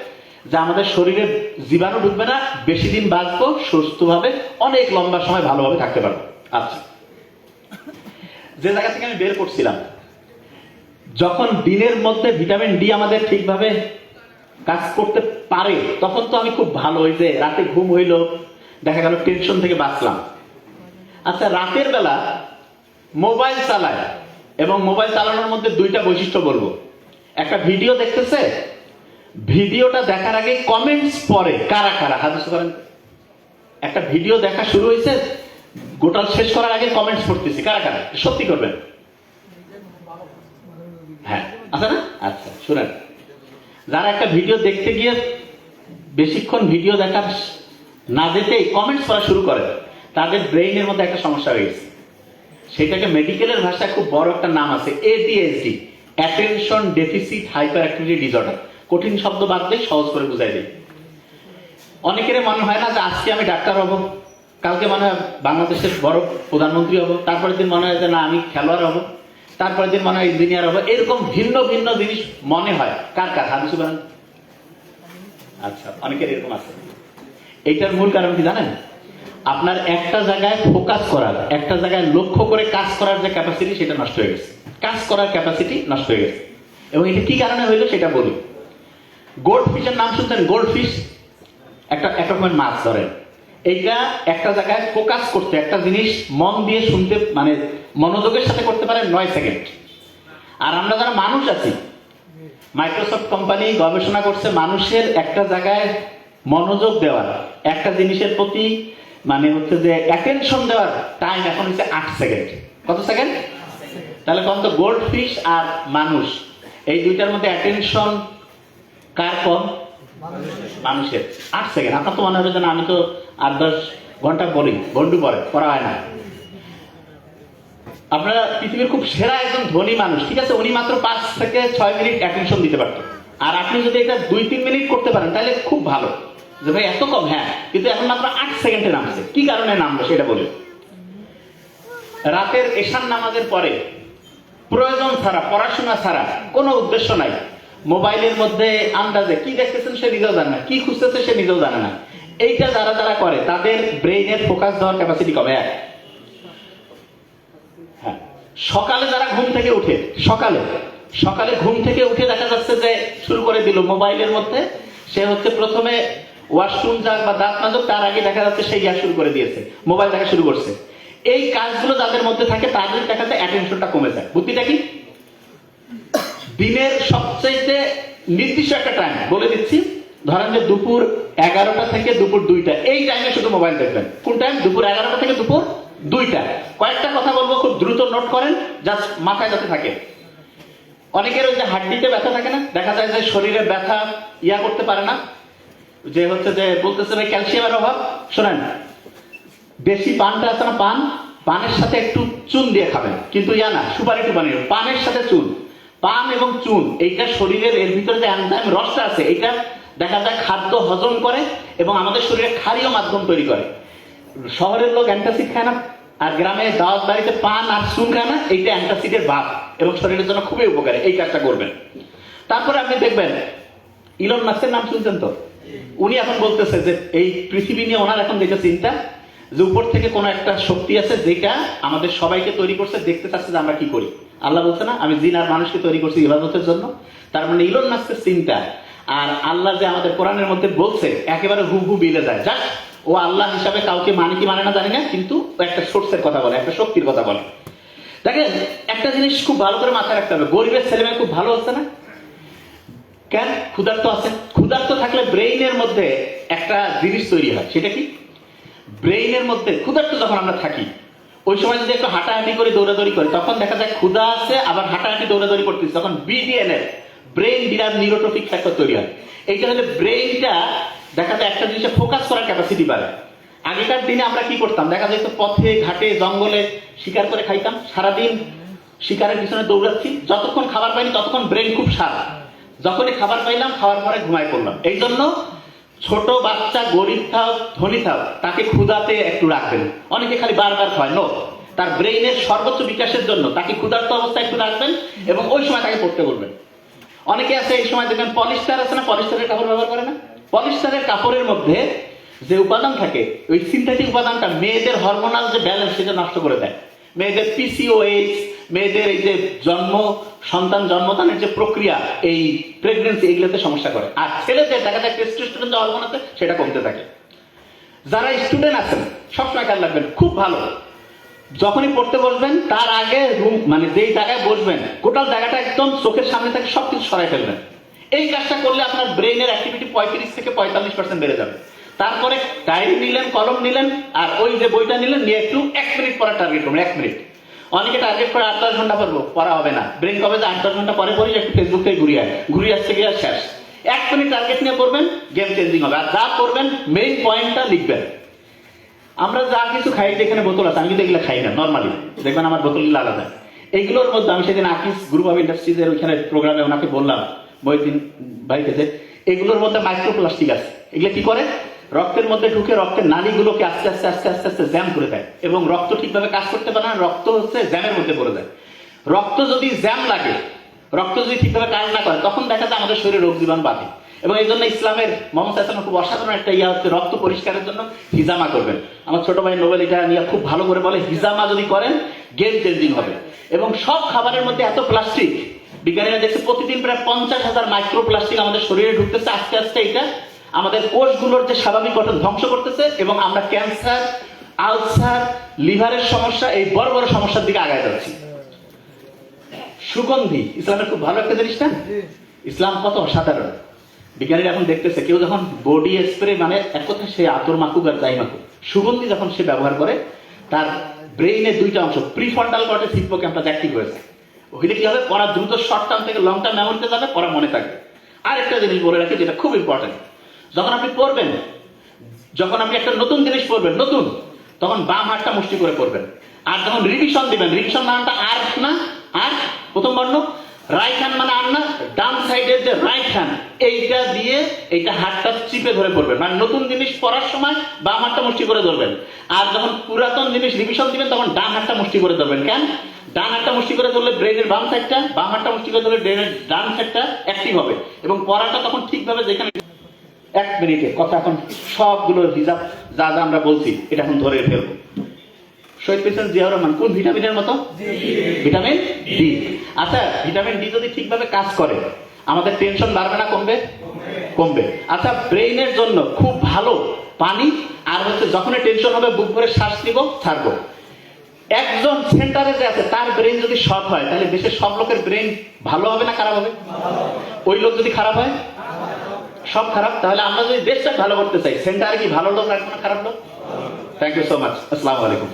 যে আমাদের শরীরে জীবাণু ঢুকবে না, বেশি দিন বাঁচবো সুস্থভাবে, অনেক লম্বা সময় ভালোভাবে থাকতে পারবো। আচ্ছা, যে জায়গা থেকে আমি বের করছিলাম, যখন দিনের মধ্যে ভিটামিন ডি আমাদের ঠিকভাবে কাজ করতে পারে তখন তো আমি খুব ভালো, ওই যে রাতে ঘুম হইলো, দেখা গেল টেনশন থেকে বাঁচলাম। আচ্ছা, রাতের বেলা মোবাইল চালায় এবং মোবাইল চালানোর মধ্যে 2টা বৈশিষ্ট্য বলবো। একটা ভিডিও দেখতেছে, ভিডিওটা দেখার আগে কমেন্টস পড়ে। কারা কারা হাত উঁচু করেন? একটা ভিডিও দেখা শুরু হয়েছে, গোটাল শেষ করার আগে কমেন্টস পড়তেছি। কারা কারা সত্যি করবেন? হ্যাঁ, আছে না? আচ্ছা, শুনেন, যারা একটা ভিডিও দেখতে গিয়ে বেশিক্ষণ ভিডিও দেখার না যেতেই কমেন্টস পড়া শুরু করে, তাদের ব্রেইনের মধ্যে একটা সমস্যা হয়ে গেছে। সেটাকে মেডিকেলের ভাষায় খুব বড় একটা নাম আছে, ADHD, attention deficit hyper activity disorder. কঠিন শব্দ বাদ দিয়ে সহজ করে বুঝাই দিই। অনেকের মনে হয় না যে আজকে আমি ডাক্তার হব, কালকে মনে হয় বাংলাদেশের বড় প্রধানমন্ত্রী হব, তারপরের দিন মনে হয় যে না আমি খেলোয়াড় হব, তারপরের দিন মনে হয় ইঞ্জিনিয়ার হব। এরকম ভিন্ন ভিন্ন জিনিস মনে হয়। কার কার হাত উঁচু করেন? আচ্ছা, অনেকের এরকম আছে। এইটার মূল কারণ কি জানেন? আপনার একটা জায়গায় ফোকাস করার, একটা জায়গায় লক্ষ্য করে কাজ করার যে ক্যাপাসিটি, সেটা নষ্ট হয়ে গেছে। কাজ করার ক্যাপাসিটি নষ্ট হয়ে গেছে। এবং এটা কি কারণে হইলো সেটা বলি। গোল্ড ফিশের নাম শুনছেন? গোল্ড ফিশ একটা রকমের মাছ ধরেন। এইটা একটা জায়গায় ফোকাস করতে, একটা জিনিস মন দিয়ে শুনতে, মানে মনোযোগের সাথে করতে পারে 9 সেকেন্ড। আর আমরা যারা মানুষ আছি, মাইক্রোসফট কোম্পানি গবেষণা করছে মানুষের একটা জায়গায় মনোযোগ দেওয়ার, একটা জিনিসের প্রতি মানে হচ্ছে যে অ্যাটেনশন দেওয়ার টাইম এখন হচ্ছে 8 সেকেন্ড। কত সেকেন্ড? তাহলে কম তো গোল্ড ফিশ আর মানুষ, এই দুইটার মধ্যে অ্যাটেনশন কার কম? মানুষের। 8 সেকেন্ড। আপনার তো মনে হবে যে না আমি তো 8-10 ঘন্টা বলি, ঘন্টু পড়া হয় না। আপনারা পৃথিবীর খুব সেরা একজন ধনী মানুষ, ঠিক আছে, উনি মাত্র 5 থেকে 6 মিনিট অ্যাটেনশন দিতে পারতো। আর আপনি যদি এটা 2-3 মিনিট করতে পারেন তাহলে খুব ভালো। যে ভাই এত কম, হ্যাঁ, কিন্তু এখন মাত্র 8 সেকেন্ডে নামছে। কি কারণে নামলো সেটা বলি। রাতের এশার নামাজের পরে প্রয়োজন ছাড়া, পড়াশোনা ছাড়া, কোনো উদ্দেশ্য নাই, মোবাইলের মধ্যে আন্দাজে কি দেখতেছেন সে নিজেও জানে না, কি খুঁজতেছে সে নিজেও জানে না। এইটা যারা যারা করে তাদের ব্রেইনের ফোকাস দেওয়ার ক্যাপাসিটি কমে। হ্যাঁ, সকালে যারা ঘুম থেকে উঠে, সকালে ঘুম থেকে উঠে দেখা যাচ্ছে যে শুরু করে দিল মোবাইলের মধ্যে, সে হচ্ছে প্রথমে ওয়াশরুম যাক বা দাঁত মাজুক, তার আগে দেখা যাচ্ছে সে শুরু করে দিয়েছে, মোবাইল দেখা শুরু করছে। এই কাজগুলো যাদের মধ্যে থাকে তাদের দেখা যায় অ্যাটেনশনটা কমে যায়। বুদ্ধিটা কি? দিনের সবচেয়ে নির্দিষ্ট একটা টাইম বলে দিচ্ছি, ধরেন যে দুপুর 11টা থেকে দুপুর 2টা, এই টাইমে শুধু মোবাইল দেখবেন। কোন টাইম? দুপুর 11টা থেকে দুপুর 2টা। কয়েকটা কথা বলবো, খুব দ্রুত নোট করেন, জাস্ট মাথায় যাতে থাকে। অনেকের ওই যে হাড্ডিতে ব্যথা থাকে না, দেখা যায় যে শরীরে ব্যথা করতে পারে না, যে হচ্ছে যে বলতেছে ভাই ক্যালসিয়ামের অভাব। শোনেন, দেশি পানটা আছে না, পানের সাথে একটু চুন দিয়ে খাবেন, কিন্তু না সুপারি টুপানি, পানের সাথে চুন। পান এবং চুন এইটা শরীরের, এর ভিতরে যে এনজাইম রসটা আছে, এটা দেখা যায় খাদ্য হজম করে এবং আমাদের শরীরে ক্ষারীয় মাধ্যম তৈরি করে। শহরের লোক অ্যান্টাসিড খায় না, আর গ্রামে দাওয়াত বাড়িতে পান আর চুন খায় না, এইটা অ্যান্টাসিডের ভাব এবং শরীরের জন্য খুবই উপকারী। এই কাজটা করবেন। তারপরে আপনি দেখবেন ইলন মাস্কের নাম শুনছেন তো? উনি এখন বলতেছে যে এই পৃথিবী নিয়ে ওনার এখন যেটা চিন্তা, যে উপর থেকে কোনো একটা শক্তি আছে যেটা আমাদের সবাইকে তৈরি করছে, দেখতে চাচ্ছে যে আমরা কি করি। আল্লাহ বলছে না, আমি জিন আর মানুষকে তৈরি করছি ইবাদতের জন্য। তার মানে ইলন মাস্কের চিন্তা আর আল্লাহ যে আমাদের কোরআনের মধ্যে বলছে একেবারে হুবহু মিলে যায়। যাক, ও আল্লাহ হিসাবে কাউকে মানে কি মানে না জানি না, কিন্তু একটা সোর্সের কথা বলে, একটা শক্তির কথা বলে। দেখেন, একটা জিনিস খুব ভালো করে মাথায় রাখতে হবে, গরিবের ছেলেমেয়ে খুব ভালো হচ্ছে না কেন? ক্ষুধার্ত আছে। ক্ষুধার্ত থাকলে ব্রেইনের মধ্যে একটা জিনিস তৈরি হয়, সেটা কি? ব্রেইনের মধ্যে ক্ষুধার্ত যখন আমরা থাকি, ওই সময় যদি একটু হাঁটাহাঁটি করে দৌড়াদৌড়ি করি, তখন দেখা যায় ক্ষুধা আছে, আবার হাঁটাহাঁটি দৌড়াদৌড়ি করতেছি, তখন বিডিএনএ ব্রেইন ডিরাইভড নিউরোট্রপিক ফ্যাক্টর তৈরি হয়। এইটা হলে ব্রেইনটা দেখা যায় একটা জিনিসে ফোকাস করার ক্যাপাসিটি বাড়ে। আগেকার দিনে আমরা কি করতাম, দেখা যেত পথে ঘাটে জঙ্গলে শিকার করে খাইতাম, সারাদিন শিকারের পিছনে দৌড়াচ্ছি, যতক্ষণ খাবার পাইনি ততক্ষণ ব্রেন খুব সার, যখনই খাবার পাইলাম খাওয়ার পরে ঘুমায় পড়লাম। এই জন্য ছোট বাচ্চা, গরিব থাক ধনী থাক, তাকে ক্ষুধাতে একটু রাখবেন। অনেকে খালি বারবার খায়, নো, তার ব্রেইনের সর্বোচ্চ বিকাশের জন্য তাকে ক্ষুধার্ত অবস্থায় একটু রাখবেন এবং ওই সময় তাকে পড়তে বলবেন। অনেকে আছে এই সময় দেখবেন পলিস্টার আছে না, পলিস্টারের কাপড় ব্যবহার করে না। পলিস্টারের কাপড়ের মধ্যে যে উপাদান থাকে, ওই সিনথেটিক উপাদানটা মেয়েদের হরমোনাল যে ব্যালেন্স সেটা নষ্ট করে দেয়। মেয়েদের পিসিওএইচ, মেয়েদের এই যে সন্তান জন্মদানের যে প্রক্রিয়া, এই প্রেগনেন্সি, এগুলোতে সমস্যা করে। আর ছেলেদের দেখা যায় টেস্টোস্টেরন যে হরমোন আছে সেটা কমতে থাকে। যারা স্টুডেন্ট আছেন সবসময় খেয়াল রাখবেন, খুব ভালো, যখনই পড়তে বসবেন তার আগে রুম মানে যেই জায়গায় বসবেন টোটাল জায়গাটা একদম চোখের সামনে থেকে সবকিছু সরাই ফেলবেন। এই কাজটা করলে আপনার ব্রেইনের অ্যাক্টিভিটি 35 থেকে 45% বেড়ে যাবে। তারপরে ডায়েরি নিলেন, কলম নিলেন, আর ওই যে বইটা নিলেন, নিয়ে একটু 1 মিনিট পরে টার্গেট করবেন। 1 মিনিট। অনেকে টার্গেট করে 8-10 ঘন্টা পড়বো, পড়া হবে না। ব্রেন কবে যে 8-10 ঘন্টা পরে পড়ি, একটু ফেসবুক থেকে ঘুরিয়ে আসছে গিয়ে শেষ। 1 মিনিট টার্গেট নিয়ে পড়বেন, গেম চেঞ্জিং হবে। আর যা করবেন মেইন পয়েন্টটা লিখবেন। আমরা যা কিছু খাই, যেখানে বোতল আছে, আমি কিন্তু এগুলো খাই না নর্মালি, দেখবেন আমার বোতল আলাদা। এইগুলোর মধ্যে আমি সেদিন আকিস গ্রুপ অফ ইন্ডাস্ট্রিজের ওইখানে প্রোগ্রামে ওনাকে বললাম, মহিউদ্দিন ভাইকে, যে এগুলোর মধ্যে মাইক্রোপ্লাস্টিক আছে। এগুলো কি করে? রক্তের মধ্যে ঢুকে রক্তের নালীগুলোকে আস্তে আস্তে আস্তে আস্তে আস্তে জ্যাম করে দেয় এবং রক্ত ঠিকভাবে কাজ করতে পারে না, রক্ত হচ্ছে জ্যামের মধ্যে পড়ে যায়। রক্ত যদি জ্যাম লাগে, রক্ত যদি ঠিকভাবে কাজ না করে, তখন দেখা যায় আমাদের শরীরে রোগ জীবাণু বাড়ে। এবং এই জন্য ইসলামের মোহাম্মদ সাল্লাল্লাহু খুব অসাধারণ একটা ইয়া হচ্ছে, রক্ত পরিষ্কারের জন্য হিজামা করবেন। আমার ছোট ভাই নোবেল এটা নিয়ে খুব ভালো করে বলে, হিজামা যদি করেন গেম চেঞ্জিং হবে। এবং সব খাবারের মধ্যে এত প্লাস্টিক, বিজ্ঞানীরা দেখছে প্রতিদিন প্রায় 50,000 মাইক্রোপ্লাস্টিক আমাদের শরীরে ঢুকতেছে। আস্তে আস্তে এটা আমাদের কোষগুলোর যে স্বাভাবিক গঠন ধ্বংস করতেছে এবং আমরা ক্যান্সার, আলসার, লিভারের সমস্যা, এই বড় বড় সমস্যার দিকে আগায় যাচ্ছি। সুগন্ধি ইসলামের খুব ভালো একটা জিনিস না? ইসলাম কত অসাধারণ। বিজ্ঞানীরা এখন দেখতেছে, কেউ যখন বডি স্প্রে, মানে এক কথা সে আতর মাকুক আর যাই মাকুক, সুগন্ধি যখন সে ব্যবহার করে, তার ব্রেইনের 2টা অংশ, প্রিফ্রন্টাল কর্টেক্স, হিপোক্যাম্পাস অ্যাক্টিভ হয়েছে। ওইটা কি হবে? পড়া দ্রুত শর্ট টার্ম থেকে লং টার্ম মেমোরিতে যাবে, পড়া মনে থাকবে। আর একটা জিনিস বলে রাখি যেটা খুব ইম্পর্টেন্ট, যখন আপনি পড়বেন, যখন আপনি একটা নতুন জিনিস পড়বেন, নতুন, তখন বাম হাতটা মুষ্টি করে পড়বেন। আর যখন রিভিশন দিবেন, রিভিশন মানেটা আর না, আর প্রথম বর্ণ, রাইট হ্যান্ড মানে আর না, ডান সাইডের যে রাইট হ্যান্ড, এইটা দিয়ে এইটা হাতটা চিপে ধরে পড়বেন। মানে নতুন জিনিস পড়ার সময় বাম হাতটা মুষ্টি করে ধরবেন, আর যখন পুরাতন জিনিস রিভিশন দিবেন তখন ডান হাতটা মুষ্টি করে ধরবেন। কেন? ডান হাতটা মুষ্টি করে ধরলে ব্রেনের বাম সাইডটা, বাম হাতটা মুষ্টি করে ধরলে ব্রেনের ডান সাইডটা অ্যাক্টিভ হবে এবং পড়াটা তখন ঠিকভাবে, যেখানে 1 মিনিটে কথা, এখন সবগুলো হিসাব যা যা আমরা বলছি এটা এখন ধরে ফেলবো। শহীদ প্রেসিডেন্ট জিয়াউর রহমান কোন ভিটামিনের মতো? Vitamin D. আচ্ছা, ভিটামিন ডি যদি ঠিকভাবে কাজ করে, আমাদের টেনশন বাড়বে না কমবে? কমবে। আচ্ছা, ব্রেইনের জন্য খুব ভালো পানি, আর হচ্ছে যখনই টেনশন হবে বুক ভরে শ্বাস নিব, ছাড়বো। একজন সেন্টারে যে আছে তার ব্রেন যদি শর্ট হয়, তাহলে দেশের সব লোকের ব্রেন ভালো হবে না খারাপ হবে? ওই লোক যদি খারাপ হয়, সব খারাপ। তাহলে আমরা যদি দেশটা ভালো করতে চাই, সেন্টারে কি ভালো লোক রাখবো না খারাপ লোক? Thank you so much. আসসালামু আলাইকুম।